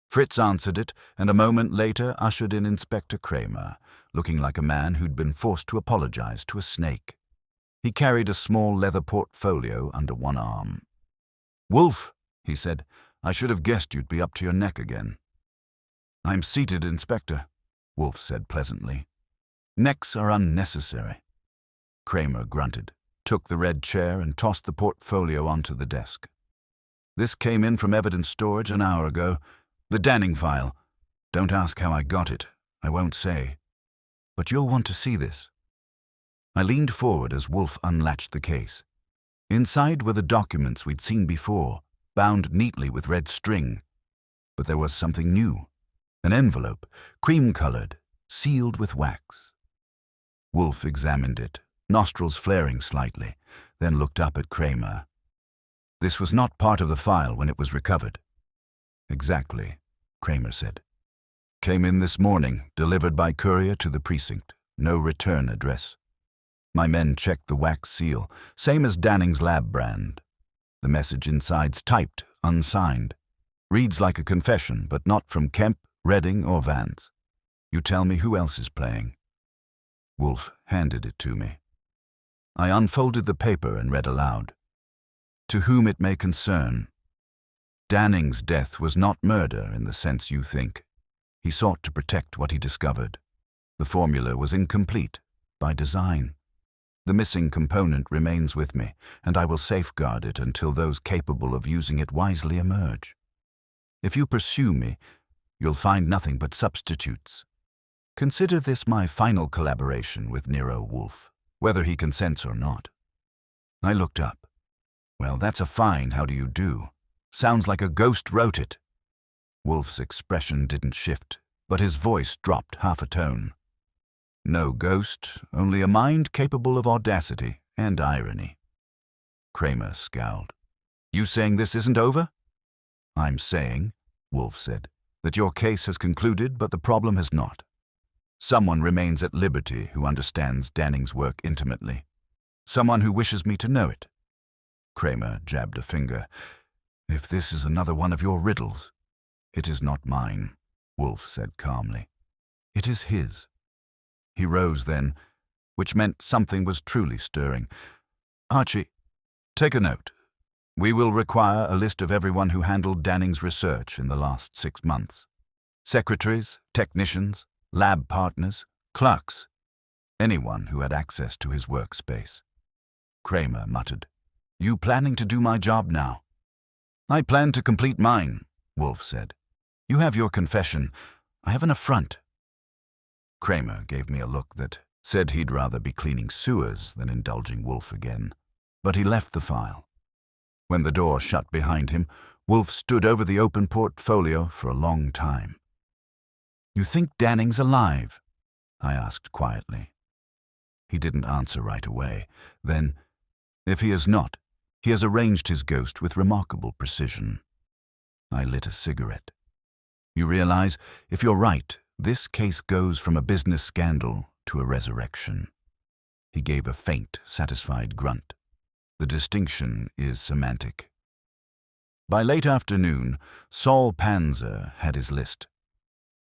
Fritz answered it, and a moment later ushered in Inspector Kramer, looking like a man who'd been forced to apologize to a snake. He carried a small leather portfolio under one arm. "Wolfe," he said, "I should have guessed you'd be up to your neck again." "I'm seated, Inspector," Wolfe said pleasantly. "Necks are unnecessary." Kramer grunted, took the red chair, and tossed the portfolio onto the desk. "This came in from evidence storage an hour ago. The Danning file. Don't ask how I got it. I won't say. But you'll want to see this." I leaned forward as Wolfe unlatched the case. Inside were the documents we'd seen before, bound neatly with red string. But there was something new. An envelope, cream-colored, sealed with wax. Wolfe examined it, nostrils flaring slightly, then looked up at Kramer. "This was not part of the file when it was recovered." "Exactly," Kramer said. "Came in this morning, delivered by courier to the precinct. No return address. My men checked the wax seal, same as Danning's lab brand. The message inside's typed, unsigned. Reads like a confession, but not from Kemp, Redding, or Vance. You tell me who else is playing." Wolfe handed it to me. I unfolded the paper and read aloud. "To whom it may concern. Danning's death was not murder in the sense you think. He sought to protect what he discovered. The formula was incomplete, by design. The missing component remains with me, and I will safeguard it until those capable of using it wisely emerge. If you pursue me, you'll find nothing but substitutes. Consider this my final collaboration with Nero Wolfe, whether he consents or not." I looked up. "Well, that's a fine how do you do. Sounds like a ghost wrote it." Wolfe's expression didn't shift, but his voice dropped half a tone. No ghost, only a mind capable of audacity and irony. Kramer scowled. You saying this isn't over? I'm saying, Wolfe said, that your case has concluded, but the problem has not. Someone remains at liberty who understands Danning's work intimately. Someone who wishes me to know it. Kramer jabbed a finger. If this is another one of your riddles. It is not mine, Wolfe said calmly. It is his. He rose then, which meant something was truly stirring. Archie, take a note. We will require a list of everyone who handled Danning's research in the last 6 months. Secretaries, technicians, lab partners, clerks, anyone who had access to his workspace. Kramer muttered, You planning to do my job now? I plan to complete mine, Wolfe said. You have your confession. I have an affront. Kramer gave me a look that said he'd rather be cleaning sewers than indulging Wolfe again, but he left the file. When the door shut behind him, Wolfe stood over the open portfolio for a long time. You think Danning's alive? I asked quietly. He didn't answer right away. Then, if he is not, he has arranged his ghost with remarkable precision. I lit a cigarette. You realize, if you're right, this case goes from a business scandal to a resurrection. He gave a faint, satisfied grunt. The distinction is semantic. By late afternoon, Saul Panzer had his list.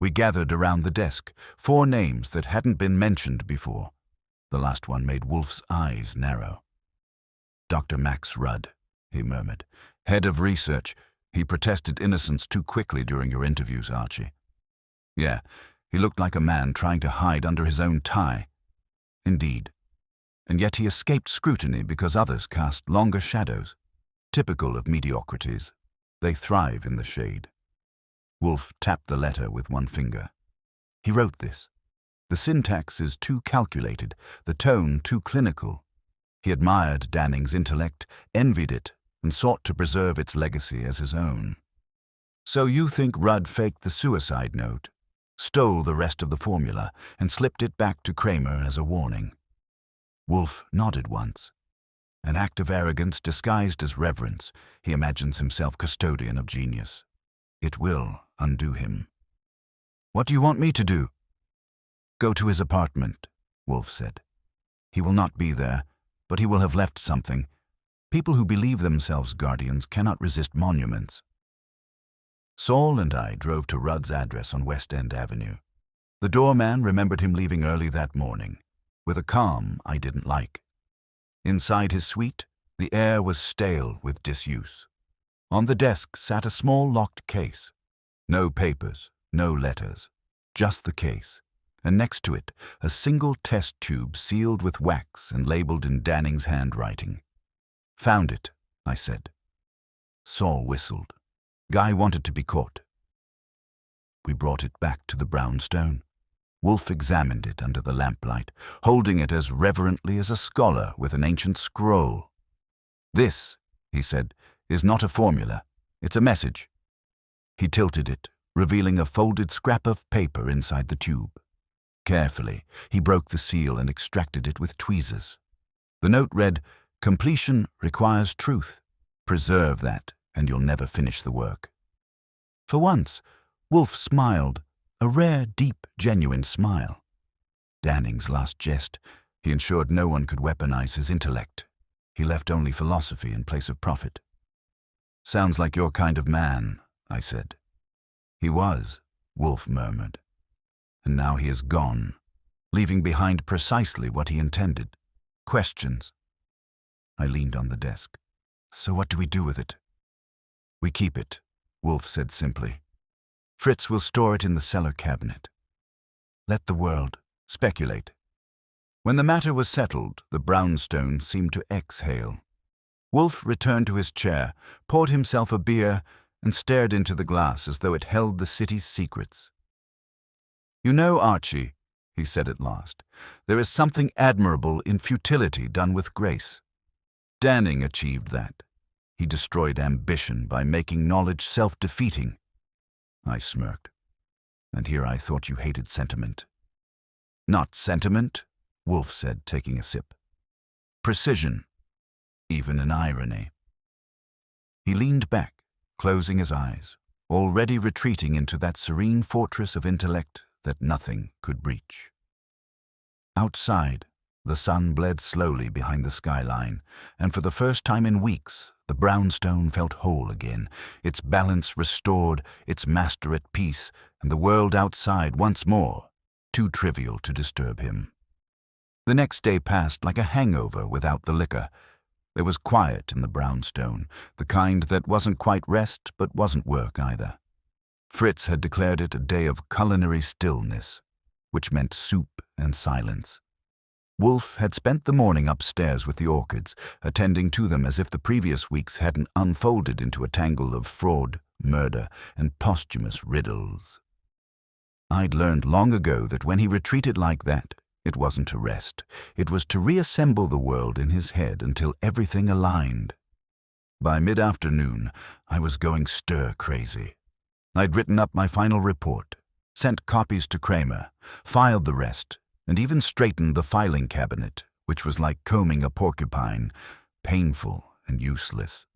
We gathered around the desk, 4 names that hadn't been mentioned before. The last one made Wolfe's eyes narrow. Dr. Max Rudd, he murmured. Head of research. He protested innocence too quickly during your interviews, Archie. Yeah, he looked like a man trying to hide under his own tie. Indeed. And yet he escaped scrutiny because others cast longer shadows. Typical of mediocrities. They thrive in the shade. Wolfe tapped the letter with one finger. He wrote this. The syntax is too calculated, the tone too clinical. He admired Danning's intellect, envied it, and sought to preserve its legacy as his own. So you think Rudd faked the suicide note, stole the rest of the formula, and slipped it back to Kramer as a warning? Wolfe nodded once. An act of arrogance disguised as reverence. He imagines himself custodian of genius. It will undo him. What do you want me to do? Go to his apartment, Wolfe said. He will not be there, but he will have left something. People who believe themselves guardians cannot resist monuments. Saul and I drove to Rudd's address on West End Avenue. The doorman remembered him leaving early that morning, with a calm I didn't like. Inside his suite, the air was stale with disuse. On the desk sat a small locked case. No papers, no letters, just the case, and next to it, a single test tube sealed with wax and labeled in Danning's handwriting. Found it, I said. Saul whistled. Guy wanted to be caught. We brought it back to the brownstone. Wolfe examined it under the lamplight, holding it as reverently as a scholar with an ancient scroll. This, he said, is not a formula. It's a message. He tilted it, revealing a folded scrap of paper inside the tube. Carefully, he broke the seal and extracted it with tweezers. The note read, Completion requires truth. Preserve that, and you'll never finish the work. For once, Wolfe smiled, a rare, deep, genuine smile. Danning's last jest, he ensured no one could weaponize his intellect. He left only philosophy in place of profit. Sounds like your kind of man, I said. He was, Wolfe murmured. And now he is gone, leaving behind precisely what he intended. Questions. I leaned on the desk. So what do we do with it? We keep it, Wolfe said simply. Fritz will store it in the cellar cabinet. Let the world speculate. When the matter was settled, the brownstone seemed to exhale. Wolfe returned to his chair, poured himself a beer, and stared into the glass as though it held the city's secrets. You know, Archie, he said at last, there is something admirable in futility done with grace. Danning achieved that. He destroyed ambition by making knowledge self-defeating. I smirked. And here I thought you hated sentiment. Not sentiment, Wolfe said, taking a sip. Precision, even in irony. He leaned back, closing his eyes, already retreating into that serene fortress of intellect that nothing could breach. Outside, the sun bled slowly behind the skyline, and for the first time in weeks, the brownstone felt whole again, its balance restored, its master at peace, and the world outside once more, too trivial to disturb him. The next day passed like a hangover without the liquor. There was quiet in the brownstone, the kind that wasn't quite rest but wasn't work either. Fritz had declared it a day of culinary stillness, which meant soup and silence. Wolfe had spent the morning upstairs with the orchids, attending to them as if the previous weeks hadn't unfolded into a tangle of fraud, murder, and posthumous riddles. I'd learned long ago that when he retreated like that, it wasn't to rest. It was to reassemble the world in his head until everything aligned. By mid-afternoon, I was going stir-crazy. I'd written up my final report, sent copies to Kramer, filed the rest, and even straightened the filing cabinet, which was like combing a porcupine, painful and useless.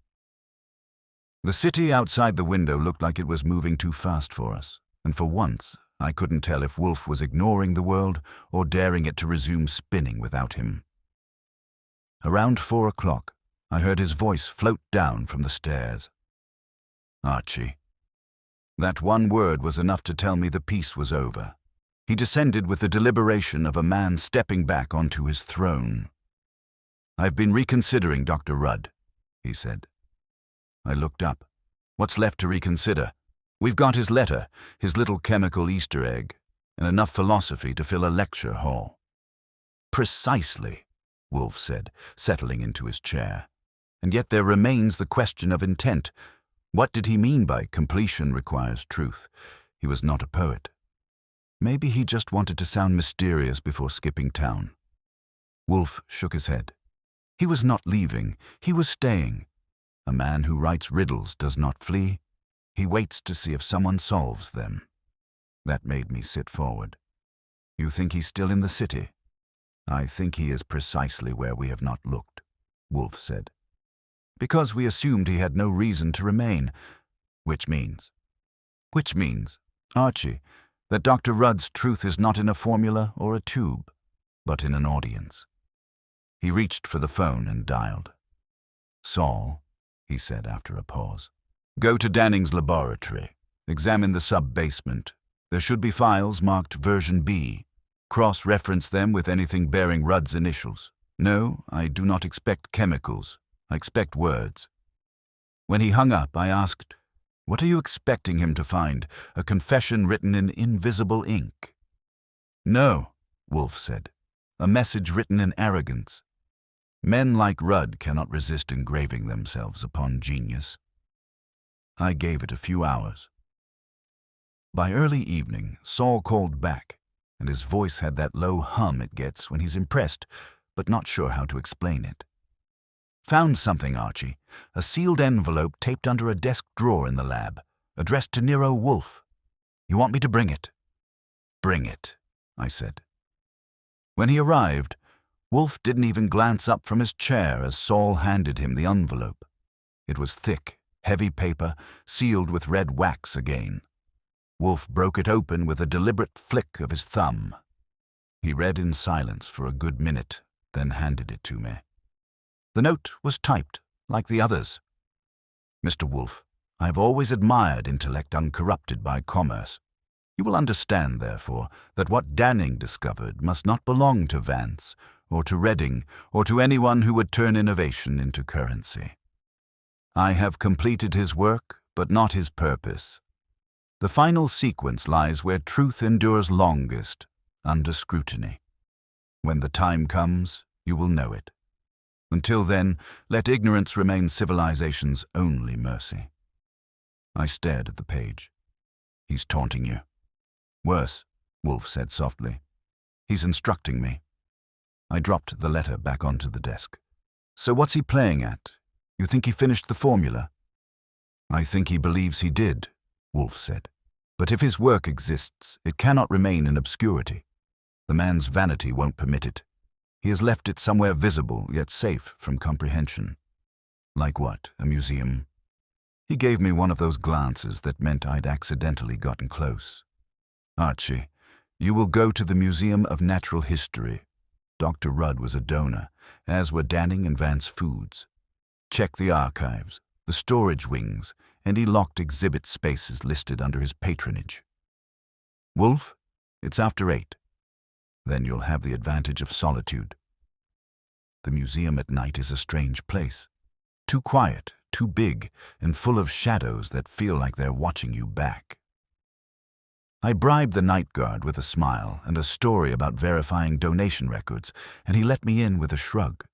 The city outside the window looked like it was moving too fast for us, and for once, I couldn't tell if Wolfe was ignoring the world or daring it to resume spinning without him. Around 4 o'clock, I heard his voice float down from the stairs. Archie. That one word was enough to tell me the piece was over. He descended with the deliberation of a man stepping back onto his throne. I've been reconsidering Dr. Rudd, he said. I looked up. What's left to reconsider? We've got his letter, his little chemical Easter egg, and enough philosophy to fill a lecture hall. Precisely, Wolfe said, settling into his chair. And yet there remains the question of intent. What did he mean by completion requires truth? He was not a poet. Maybe he just wanted to sound mysterious before skipping town. Wolfe shook his head. He was not leaving, he was staying. A man who writes riddles does not flee. He waits to see if someone solves them. That made me sit forward. You think he's still in the city? I think he is precisely where we have not looked, Wolfe said. Because we assumed he had no reason to remain. Which means, Archie, that Dr. Rudd's truth is not in a formula or a tube, but in an audience. He reached for the phone and dialed. Saul, he said after a pause, go to Danning's laboratory. Examine the sub-basement. There should be files marked version B. Cross-reference them with anything bearing Rudd's initials. No, I do not expect chemicals. I expect words. When he hung up, I asked, what are you expecting him to find? A confession written in invisible ink? No, Wolfe said. A message written in arrogance. Men like Rudd cannot resist engraving themselves upon genius. I gave it a few hours. By early evening, Saul called back, and his voice had that low hum it gets when he's impressed, but not sure how to explain it. Found something, Archie. A sealed envelope taped under a desk drawer in the lab, addressed to Nero Wolfe. You want me to bring it? Bring it, I said. When he arrived, Wolfe didn't even glance up from his chair as Saul handed him the envelope. It was thick, heavy paper, sealed with red wax again. Wolfe broke it open with a deliberate flick of his thumb. He read in silence for a good minute, then handed it to me. The note was typed, like the others. Mr. Wolfe, I have always admired intellect uncorrupted by commerce. You will understand, therefore, that what Danning discovered must not belong to Vance, or to Redding, or to anyone who would turn innovation into currency. I have completed his work, but not his purpose. The final sequence lies where truth endures longest, under scrutiny. When the time comes, you will know it. Until then, let ignorance remain civilization's only mercy. I stared at the page. He's taunting you. Worse, Wolfe said softly. He's instructing me. I dropped the letter back onto the desk. So what's he playing at? You think he finished the formula? I think he believes he did, Wolfe said. But if his work exists, it cannot remain in obscurity. The man's vanity won't permit it. He has left it somewhere visible, yet safe from comprehension. Like what? A museum? He gave me one of those glances that meant I'd accidentally gotten close. Archie, you will go to the Museum of Natural History. Dr. Rudd was a donor, as were Danning and Vance Foods. Check the archives, the storage wings, and he locked exhibit spaces listed under his patronage. Wolfe, it's after 8. Then you'll have the advantage of solitude. The museum at night is a strange place. Too quiet, too big, and full of shadows that feel like they're watching you back. I bribed the night guard with a smile and a story about verifying donation records, and he let me in with a shrug.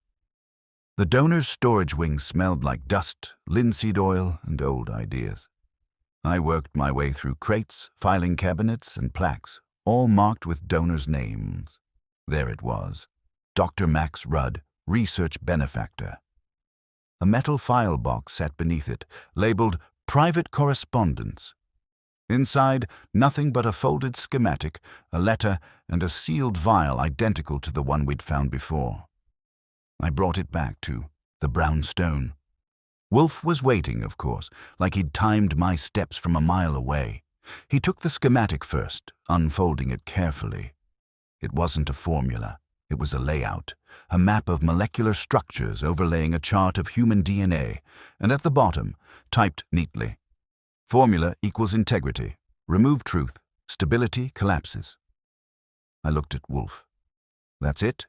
The donor's storage wing smelled like dust, linseed oil, and old ideas. I worked my way through crates, filing cabinets, and plaques, all marked with donors' names. There it was, Dr. Max Rudd, Research Benefactor. A metal file box sat beneath it, labeled Private Correspondence. Inside, nothing but a folded schematic, a letter, and a sealed vial identical to the one we'd found before. I brought it back to the brown stone. Wolfe was waiting, of course, like he'd timed my steps from a mile away. He took the schematic first, unfolding it carefully. It wasn't a formula. It was a layout, a map of molecular structures overlaying a chart of human DNA, and at the bottom, typed neatly, formula equals integrity. Remove truth. Stability collapses. I looked at Wolfe. That's it?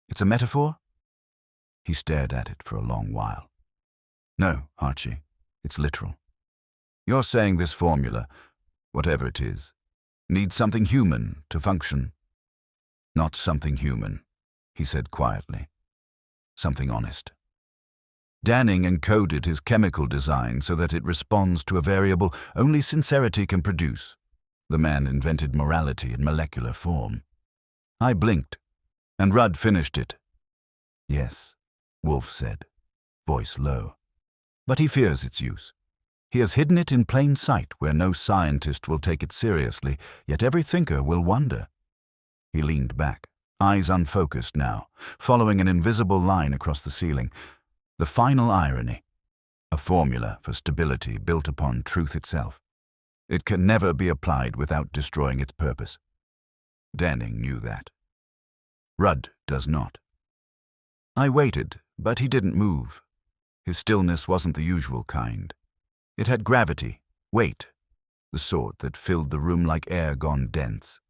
It's a metaphor? He stared at it for a long while. No, Archie, it's literal. You're saying this formula, whatever it is, needs something human to function. Not something human, he said quietly. Something honest. Danning encoded his chemical design so that it responds to a variable only sincerity can produce. The man invented morality in molecular form. I blinked, and Rudd finished it. Yes, Wolfe said, voice low. But he fears its use. He has hidden it in plain sight where no scientist will take it seriously, yet every thinker will wonder. He leaned back, eyes unfocused now, following an invisible line across the ceiling. The final irony. A formula for stability built upon truth itself. It can never be applied without destroying its purpose. Danning knew that. Rudd does not. I waited, but he didn't move. His stillness wasn't the usual kind. It had gravity, weight, the sort that filled the room like air gone dense.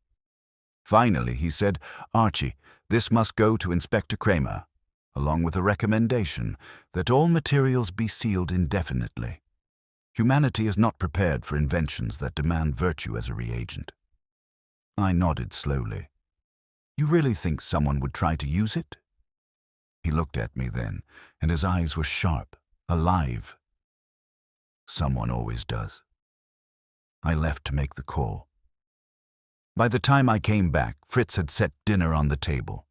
Finally, he said, Archie, this must go to Inspector Kramer, along with a recommendation that all materials be sealed indefinitely. Humanity is not prepared for inventions that demand virtue as a reagent. I nodded slowly. You really think someone would try to use it? He looked at me then, and his eyes were sharp, alive. Someone always does. I left to make the call. By the time I came back, Fritz had set dinner on the table.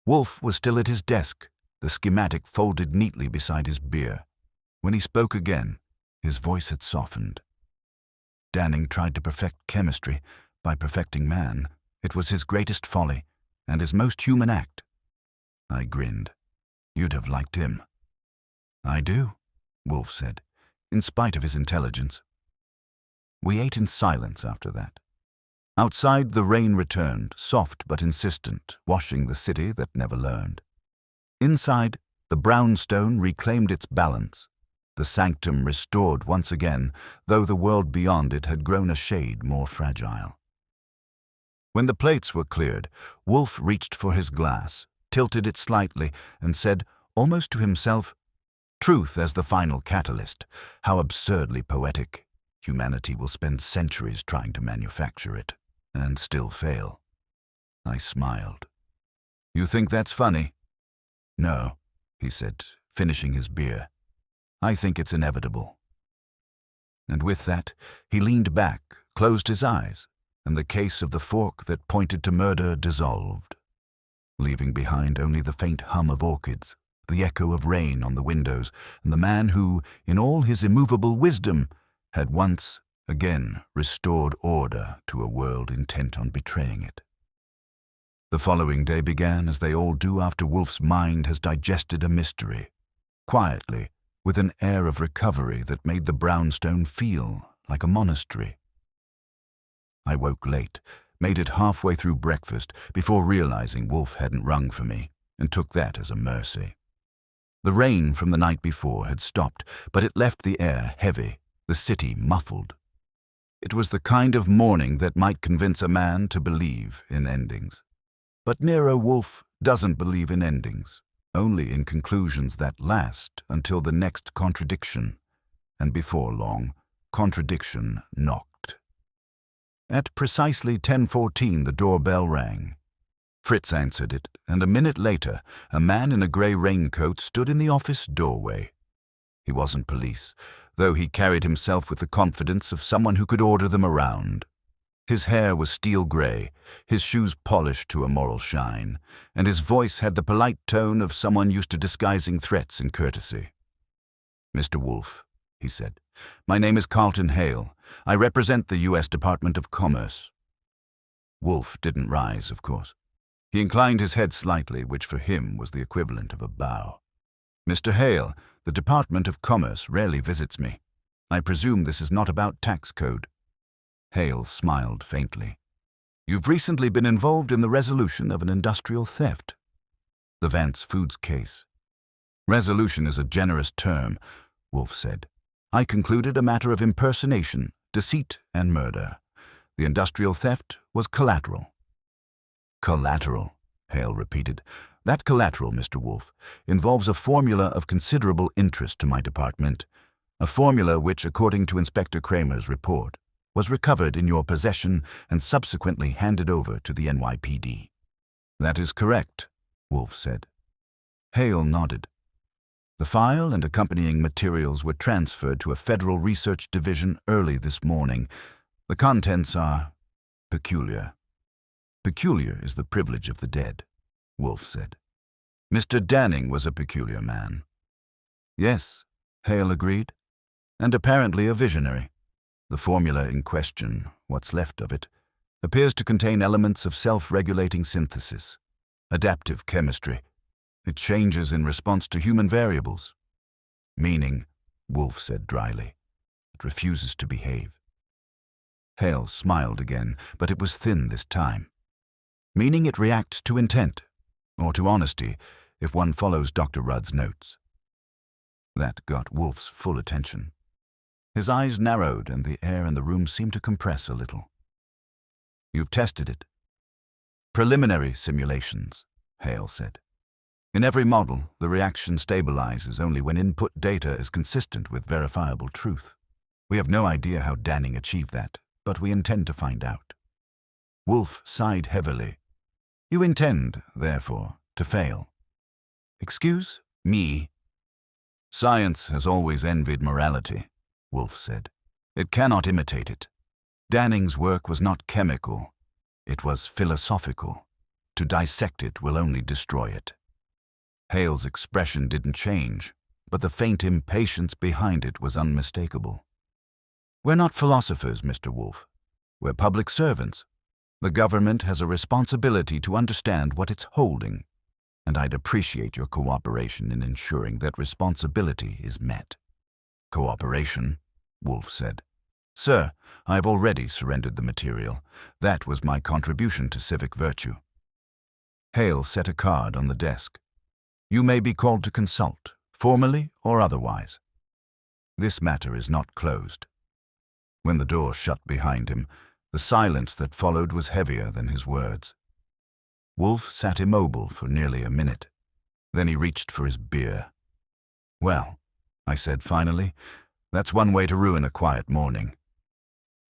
Wolfe was still at his desk, the schematic folded neatly beside his beer. When he spoke again, his voice had softened. Danning tried to perfect chemistry by perfecting man. It was his greatest folly, and his most human act. I grinned. You'd have liked him. I do, Wolfe said, in spite of his intelligence. We ate in silence after that. Outside, the rain returned, soft but insistent, washing the city that never learned. Inside, the brownstone reclaimed its balance, the sanctum restored once again, though the world beyond it had grown a shade more fragile. When the plates were cleared, Wolfe reached for his glass, tilted it slightly, and said, almost to himself, truth as the final catalyst. How absurdly poetic. Humanity will spend centuries trying to manufacture it, and still fail. I smiled. You think that's funny? No, he said, finishing his beer. I think it's inevitable. And with that, he leaned back, closed his eyes, and the case of the fork that pointed to murder dissolved, leaving behind only the faint hum of orchids, the echo of rain on the windows, and the man who, in all his immovable wisdom, had once again restored order to a world intent on betraying it. The following day began as they all do after Wolfe's mind has digested a mystery, quietly, with an air of recovery that made the brownstone feel like a monastery. I woke late, made it halfway through breakfast before realizing Wolfe hadn't rung for me, and took that as a mercy. The rain from the night before had stopped, but it left the air heavy, the city muffled. It was the kind of morning that might convince a man to believe in endings. But Nero Wolfe doesn't believe in endings, only in conclusions that last until the next contradiction, and before long, contradiction knocked. At precisely 10:14 the doorbell rang. Fritz answered it, and a minute later, a man in a grey raincoat stood in the office doorway. He wasn't police, though he carried himself with the confidence of someone who could order them around. His hair was steel grey, his shoes polished to a moral shine, and his voice had the polite tone of someone used to disguising threats in courtesy. "Mr. Wolfe," he said, "my name is Carlton Hale. I represent the U.S. Department of Commerce." Wolfe didn't rise, of course. He inclined his head slightly, which for him was the equivalent of a bow. "Mr. Hale, the Department of Commerce rarely visits me. I presume this is not about tax code." Hale smiled faintly. "You've recently been involved in the resolution of an industrial theft. The Vance Foods case." "Resolution is a generous term," Wolfe said. "I concluded a matter of impersonation, deceit, and murder. The industrial theft was collateral." "Collateral," Hale repeated. "That collateral, Mr. Wolfe, involves a formula of considerable interest to my department, a formula which, according to Inspector Kramer's report, was recovered in your possession and subsequently handed over to the NYPD. "That is correct," Wolfe said. Hale nodded. "The file and accompanying materials were transferred to a federal research division early this morning. The contents are peculiar." "Peculiar is the privilege of the dead," Wolfe said. "Mr. Danning was a peculiar man." "Yes," Hale agreed, "and apparently a visionary. The formula in question, what's left of it, appears to contain elements of self-regulating synthesis, adaptive chemistry. It changes in response to human variables." "Meaning," Wolfe said dryly, "it refuses to behave." Hale smiled again, but it was thin this time. "Meaning it reacts to intent, or to honesty, if one follows Dr. Rudd's notes." That got Wolfe's full attention. His eyes narrowed and the air in the room seemed to compress a little. "You've tested it?" "Preliminary simulations," Hale said. "In every model, the reaction stabilizes only when input data is consistent with verifiable truth. We have no idea how Danning achieved that, but we intend to find out." Wolfe sighed heavily. "You intend, therefore, to fail?" "Excuse me?" "Science has always envied morality," Wolfe said. "It cannot imitate it. Danning's work was not chemical. It was philosophical. To dissect it will only destroy it." Hale's expression didn't change, but the faint impatience behind it was unmistakable. "We're not philosophers, Mr. Wolfe. We're public servants. The government has a responsibility to understand what it's holding, and I'd appreciate your cooperation in ensuring that responsibility is met." "Cooperation?" Wolfe said. "Sir, I've already surrendered the material. That was my contribution to civic virtue." Hale set a card on the desk. "You may be called to consult, formally or otherwise. This matter is not closed." When the door shut behind him, the silence that followed was heavier than his words. Wolfe sat immobile for nearly a minute. Then he reached for his beer. "Well," I said finally, "that's one way to ruin a quiet morning."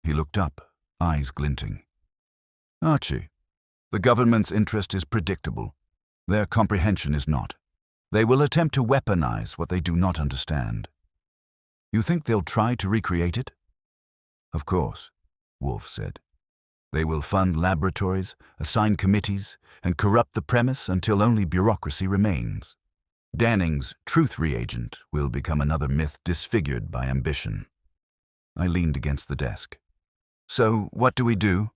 He looked up, eyes glinting. "Archie, the government's interest is predictable. Their comprehension is not. They will attempt to weaponize what they do not understand. You think they'll try to recreate it?" "Of course," Wolfe said. "They will fund laboratories, assign committees, and corrupt the premise until only bureaucracy remains. Danning's truth reagent will become another myth disfigured by ambition." I leaned against the desk. So, what do we do?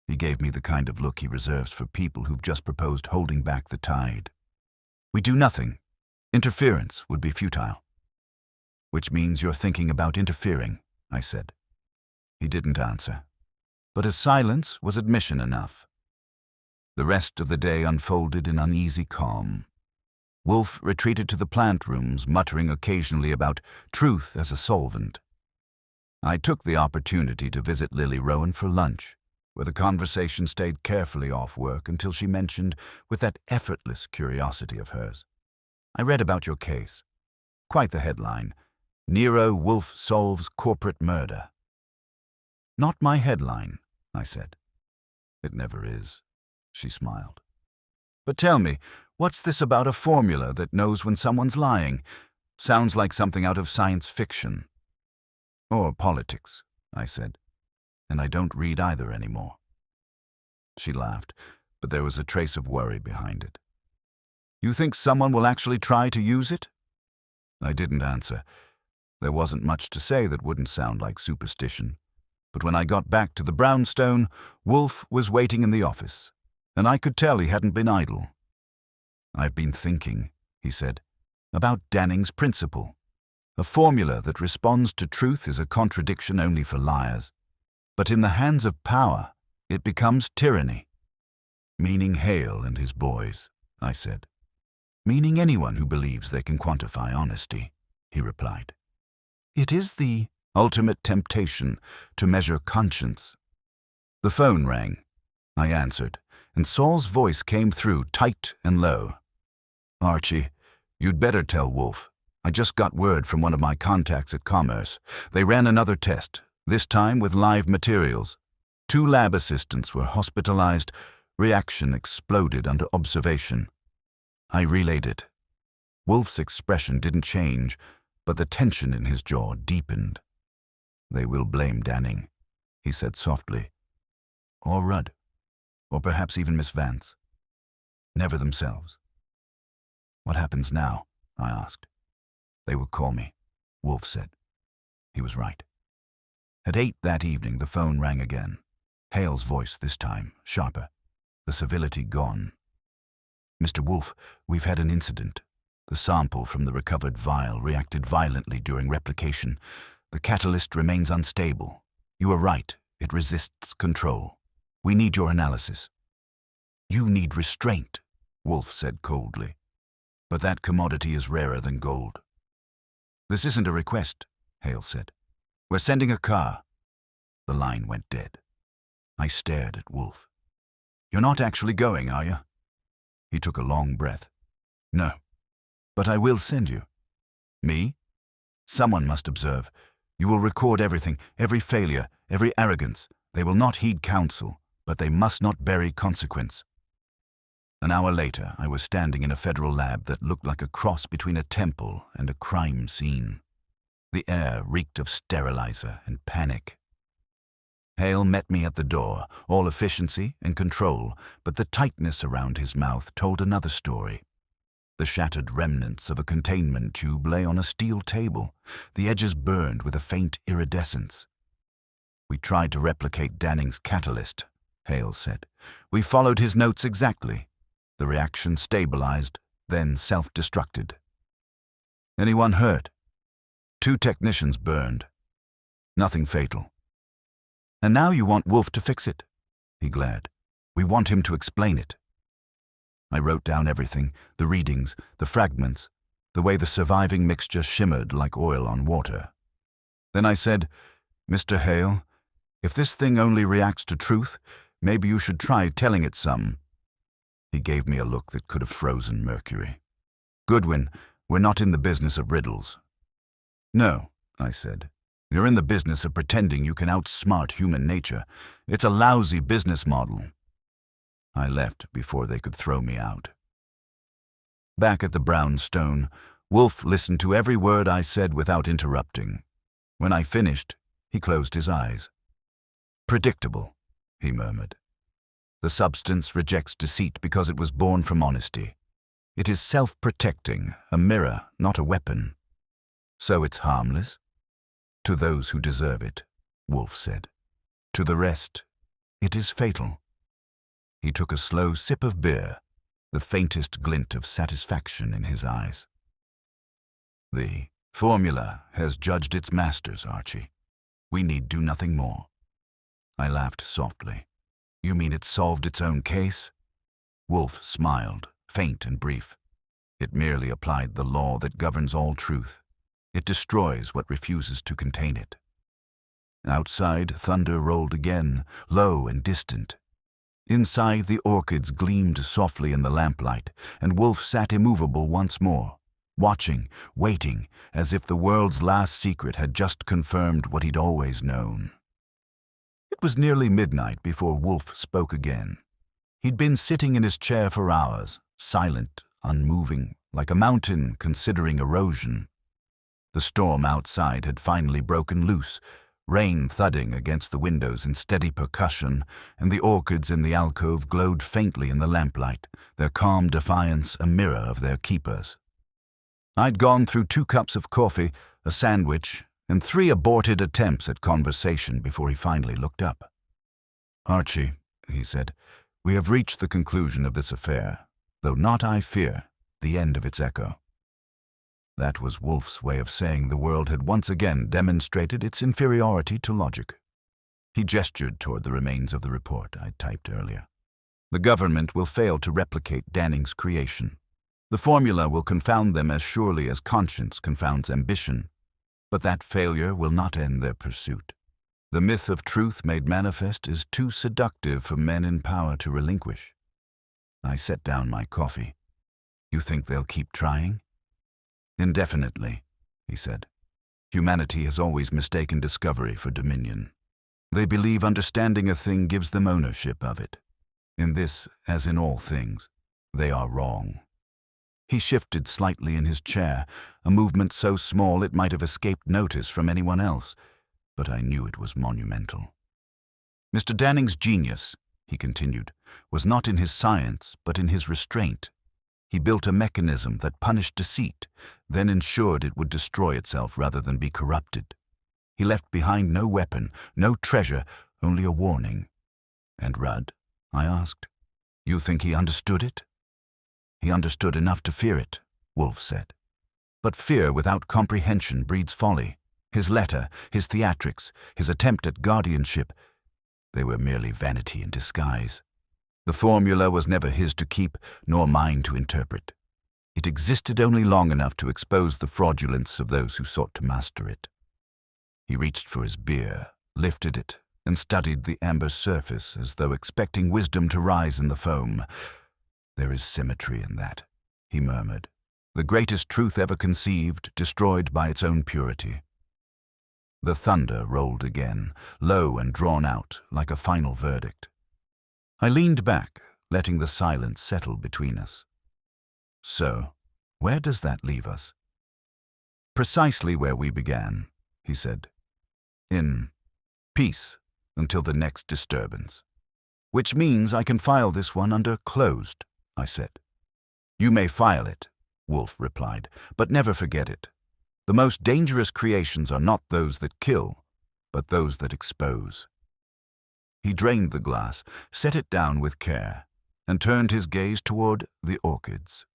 He gave me the kind of look he reserves for people who've just proposed holding back the tide. We do nothing. Interference would be futile. Which means you're thinking about interfering, I said. He didn't answer, but his silence was admission enough. The rest of the day unfolded in uneasy calm. Wolfe retreated to the plant rooms, muttering occasionally about truth as a solvent. I took the opportunity to visit Lily Rowan for lunch, where the conversation stayed carefully off work until she mentioned, with that effortless curiosity of hers, I read about your case. Quite the headline. Nero Wolfe solves corporate murder. Not my headline, I said. It never is, she smiled. But tell me, what's this about a formula that knows when someone's lying? Sounds like something out of science fiction. Or politics, I said. And I don't read either anymore. She laughed, but there was a trace of worry behind it. You think someone will actually try to use it? I didn't answer. There wasn't much to say that wouldn't sound like superstition. But when I got back to the brownstone, Wolfe was waiting in the office, and I could tell he hadn't been idle. I've been thinking, he said, about Danning's principle. A formula that responds to truth is a contradiction only for liars. But in the hands of power, it becomes tyranny. Meaning Hale and his boys, I said. Meaning anyone who believes they can quantify honesty, he replied. It is the ultimate temptation to measure conscience. The phone rang. I answered, and Saul's voice came through tight and low. Archie, you'd better tell Wolfe. I just got word from one of my contacts at Commerce. They ran another test, this time with live materials. 2 lab assistants were hospitalized. Reaction exploded under observation. I relayed it. Wolfe's expression didn't change, but the tension in his jaw deepened. They will blame Danning, he said softly. Or Rudd. Or perhaps even Miss Vance. Never themselves. What happens now? I asked. They will call me, Wolfe said. He was right. At 8 that evening, the phone rang again. Hale's voice this time, sharper. The civility gone. Mr. Wolfe, we've had an incident. The sample from the recovered vial reacted violently during replication. The catalyst remains unstable. You are right, it resists control. We need your analysis. You need restraint, Wolfe said coldly. But that commodity is rarer than gold. This isn't a request, Hale said. We're sending a car. The line went dead. I stared at Wolfe. You're not actually going, are you? He took a long breath. No. But I will send you. Me? Someone must observe. You will record everything, every failure, every arrogance. They will not heed counsel, but they must not bury consequence. An hour later, I was standing in a federal lab that looked like a cross between a temple and a crime scene. The air reeked of sterilizer and panic. Hale met me at the door, all efficiency and control, but the tightness around his mouth told another story. The shattered remnants of a containment tube lay on a steel table, the edges burned with a faint iridescence. We tried to replicate Danning's catalyst, Hale said. We followed his notes exactly. The reaction stabilized, then self-destructed. Anyone hurt? 2 technicians burned. Nothing fatal. And now you want Wolfe to fix it? He glared. We want him to explain it. I wrote down everything, the readings, the fragments, the way the surviving mixture shimmered like oil on water. Then I said, Mr. Hale, if this thing only reacts to truth, maybe you should try telling it some. He gave me a look that could have frozen mercury. Goodwin, we're not in the business of riddles. No, I said. You're in the business of pretending you can outsmart human nature. It's a lousy business model. I left before they could throw me out. Back at the brownstone, Wolfe listened to every word I said without interrupting. When I finished, he closed his eyes. Predictable, he murmured. The substance rejects deceit because it was born from honesty. It is self-protecting, a mirror, not a weapon. So it's harmless? To those who deserve it, Wolfe said. To the rest, it is fatal. He took a slow sip of beer, the faintest glint of satisfaction in his eyes. The formula has judged its masters, Archie. We need do nothing more. I laughed softly. You mean it solved its own case? Wolfe smiled, faint and brief. It merely applied the law that governs all truth. It destroys what refuses to contain it. Outside, thunder rolled again, low and distant. Inside, the orchids gleamed softly in the lamplight, and Wolfe sat immovable once more, watching, waiting, as if the world's last secret had just confirmed what he'd always known. It was nearly midnight before Wolfe spoke again. He'd been sitting in his chair for hours, silent, unmoving, like a mountain considering erosion. The storm outside had finally broken loose, rain thudding against the windows in steady percussion, and the orchids in the alcove glowed faintly in the lamplight, their calm defiance a mirror of their keepers. I'd gone through 2 cups of coffee, a sandwich, and 3 aborted attempts at conversation before he finally looked up. Archie, he said, we have reached the conclusion of this affair, though not, I fear, the end of its echo. That was Wolfe's way of saying the world had once again demonstrated its inferiority to logic. He gestured toward the remains of the report I'd typed earlier. The government will fail to replicate Danning's creation. The formula will confound them as surely as conscience confounds ambition, but that failure will not end their pursuit. The myth of truth made manifest is too seductive for men in power to relinquish. I set down my coffee. You think they'll keep trying? Indefinitely, he said. Humanity has always mistaken discovery for dominion. They believe understanding a thing gives them ownership of it. In this, as in all things, they are wrong. He shifted slightly in his chair, a movement so small it might have escaped notice from anyone else, but I knew it was monumental. Mr. Danning's genius, he continued, was not in his science, but in his restraint. He built a mechanism that punished deceit, then ensured it would destroy itself rather than be corrupted. He left behind no weapon, no treasure, only a warning. And Rudd? I asked. You think he understood it? He understood enough to fear it, Wolfe said. But fear without comprehension breeds folly. His letter, his theatrics, his attempt at guardianship, they were merely vanity in disguise. The formula was never his to keep, nor mine to interpret. It existed only long enough to expose the fraudulence of those who sought to master it. He reached for his beer, lifted it, and studied the amber surface as though expecting wisdom to rise in the foam. There is symmetry in that, he murmured. The greatest truth ever conceived, destroyed by its own purity. The thunder rolled again, low and drawn out, like a final verdict. I leaned back, letting the silence settle between us. So, where does that leave us? Precisely where we began, he said. In peace until the next disturbance. Which means I can file this one under closed, I said. You may file it, Wolfe replied, but never forget it. The most dangerous creations are not those that kill, but those that expose. He drained the glass, set it down with care, and turned his gaze toward the orchids.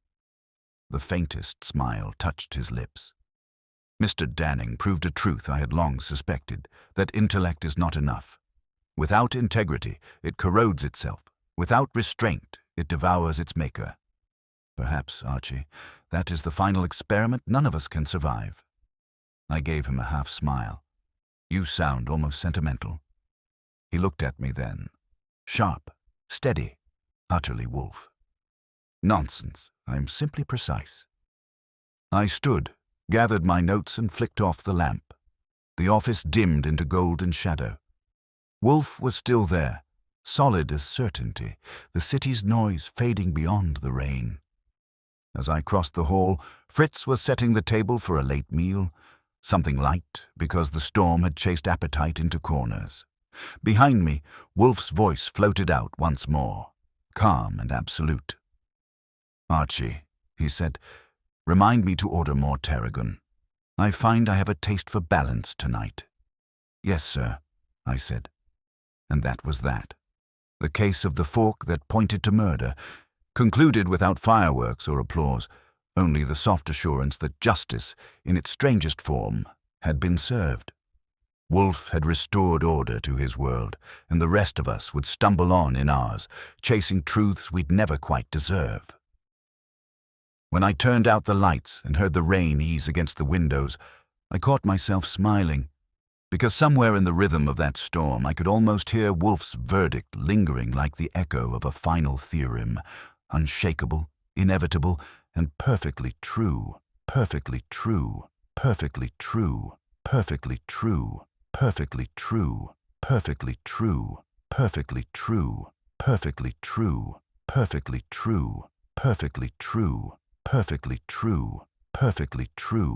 The faintest smile touched his lips. Mr. Danning proved a truth I had long suspected, that intellect is not enough. Without integrity, it corrodes itself. Without restraint, it devours its maker. Perhaps, Archie, that is the final experiment none of us can survive. I gave him a half-smile. You sound almost sentimental. He looked at me then, sharp, steady, utterly Wolfe. Nonsense, I am simply precise. I stood, gathered my notes and flicked off the lamp. The office dimmed into golden shadow. Wolfe was still there, solid as certainty, the city's noise fading beyond the rain. As I crossed the hall, Fritz was setting the table for a late meal, something light because the storm had chased appetite into corners. Behind me, Wolfe's voice floated out once more, calm and absolute. Archie, he said, remind me to order more tarragon. I find I have a taste for balance tonight." "Yes, sir," I said. And that was that. The case of the fork that pointed to murder concluded without fireworks or applause, only the soft assurance that justice, in its strangest form, had been served. Wolfe had restored order to his world, and the rest of us would stumble on in ours, chasing truths we'd never quite deserve. When I turned out the lights and heard the rain ease against the windows, I caught myself smiling, because somewhere in the rhythm of that storm I could almost hear Wolfe's verdict lingering like the echo of a final theorem, unshakable, inevitable, and perfectly true, perfectly true, perfectly true, perfectly true, perfectly true, perfectly true, perfectly true, perfectly true, perfectly true, perfectly true, perfectly true, perfectly true.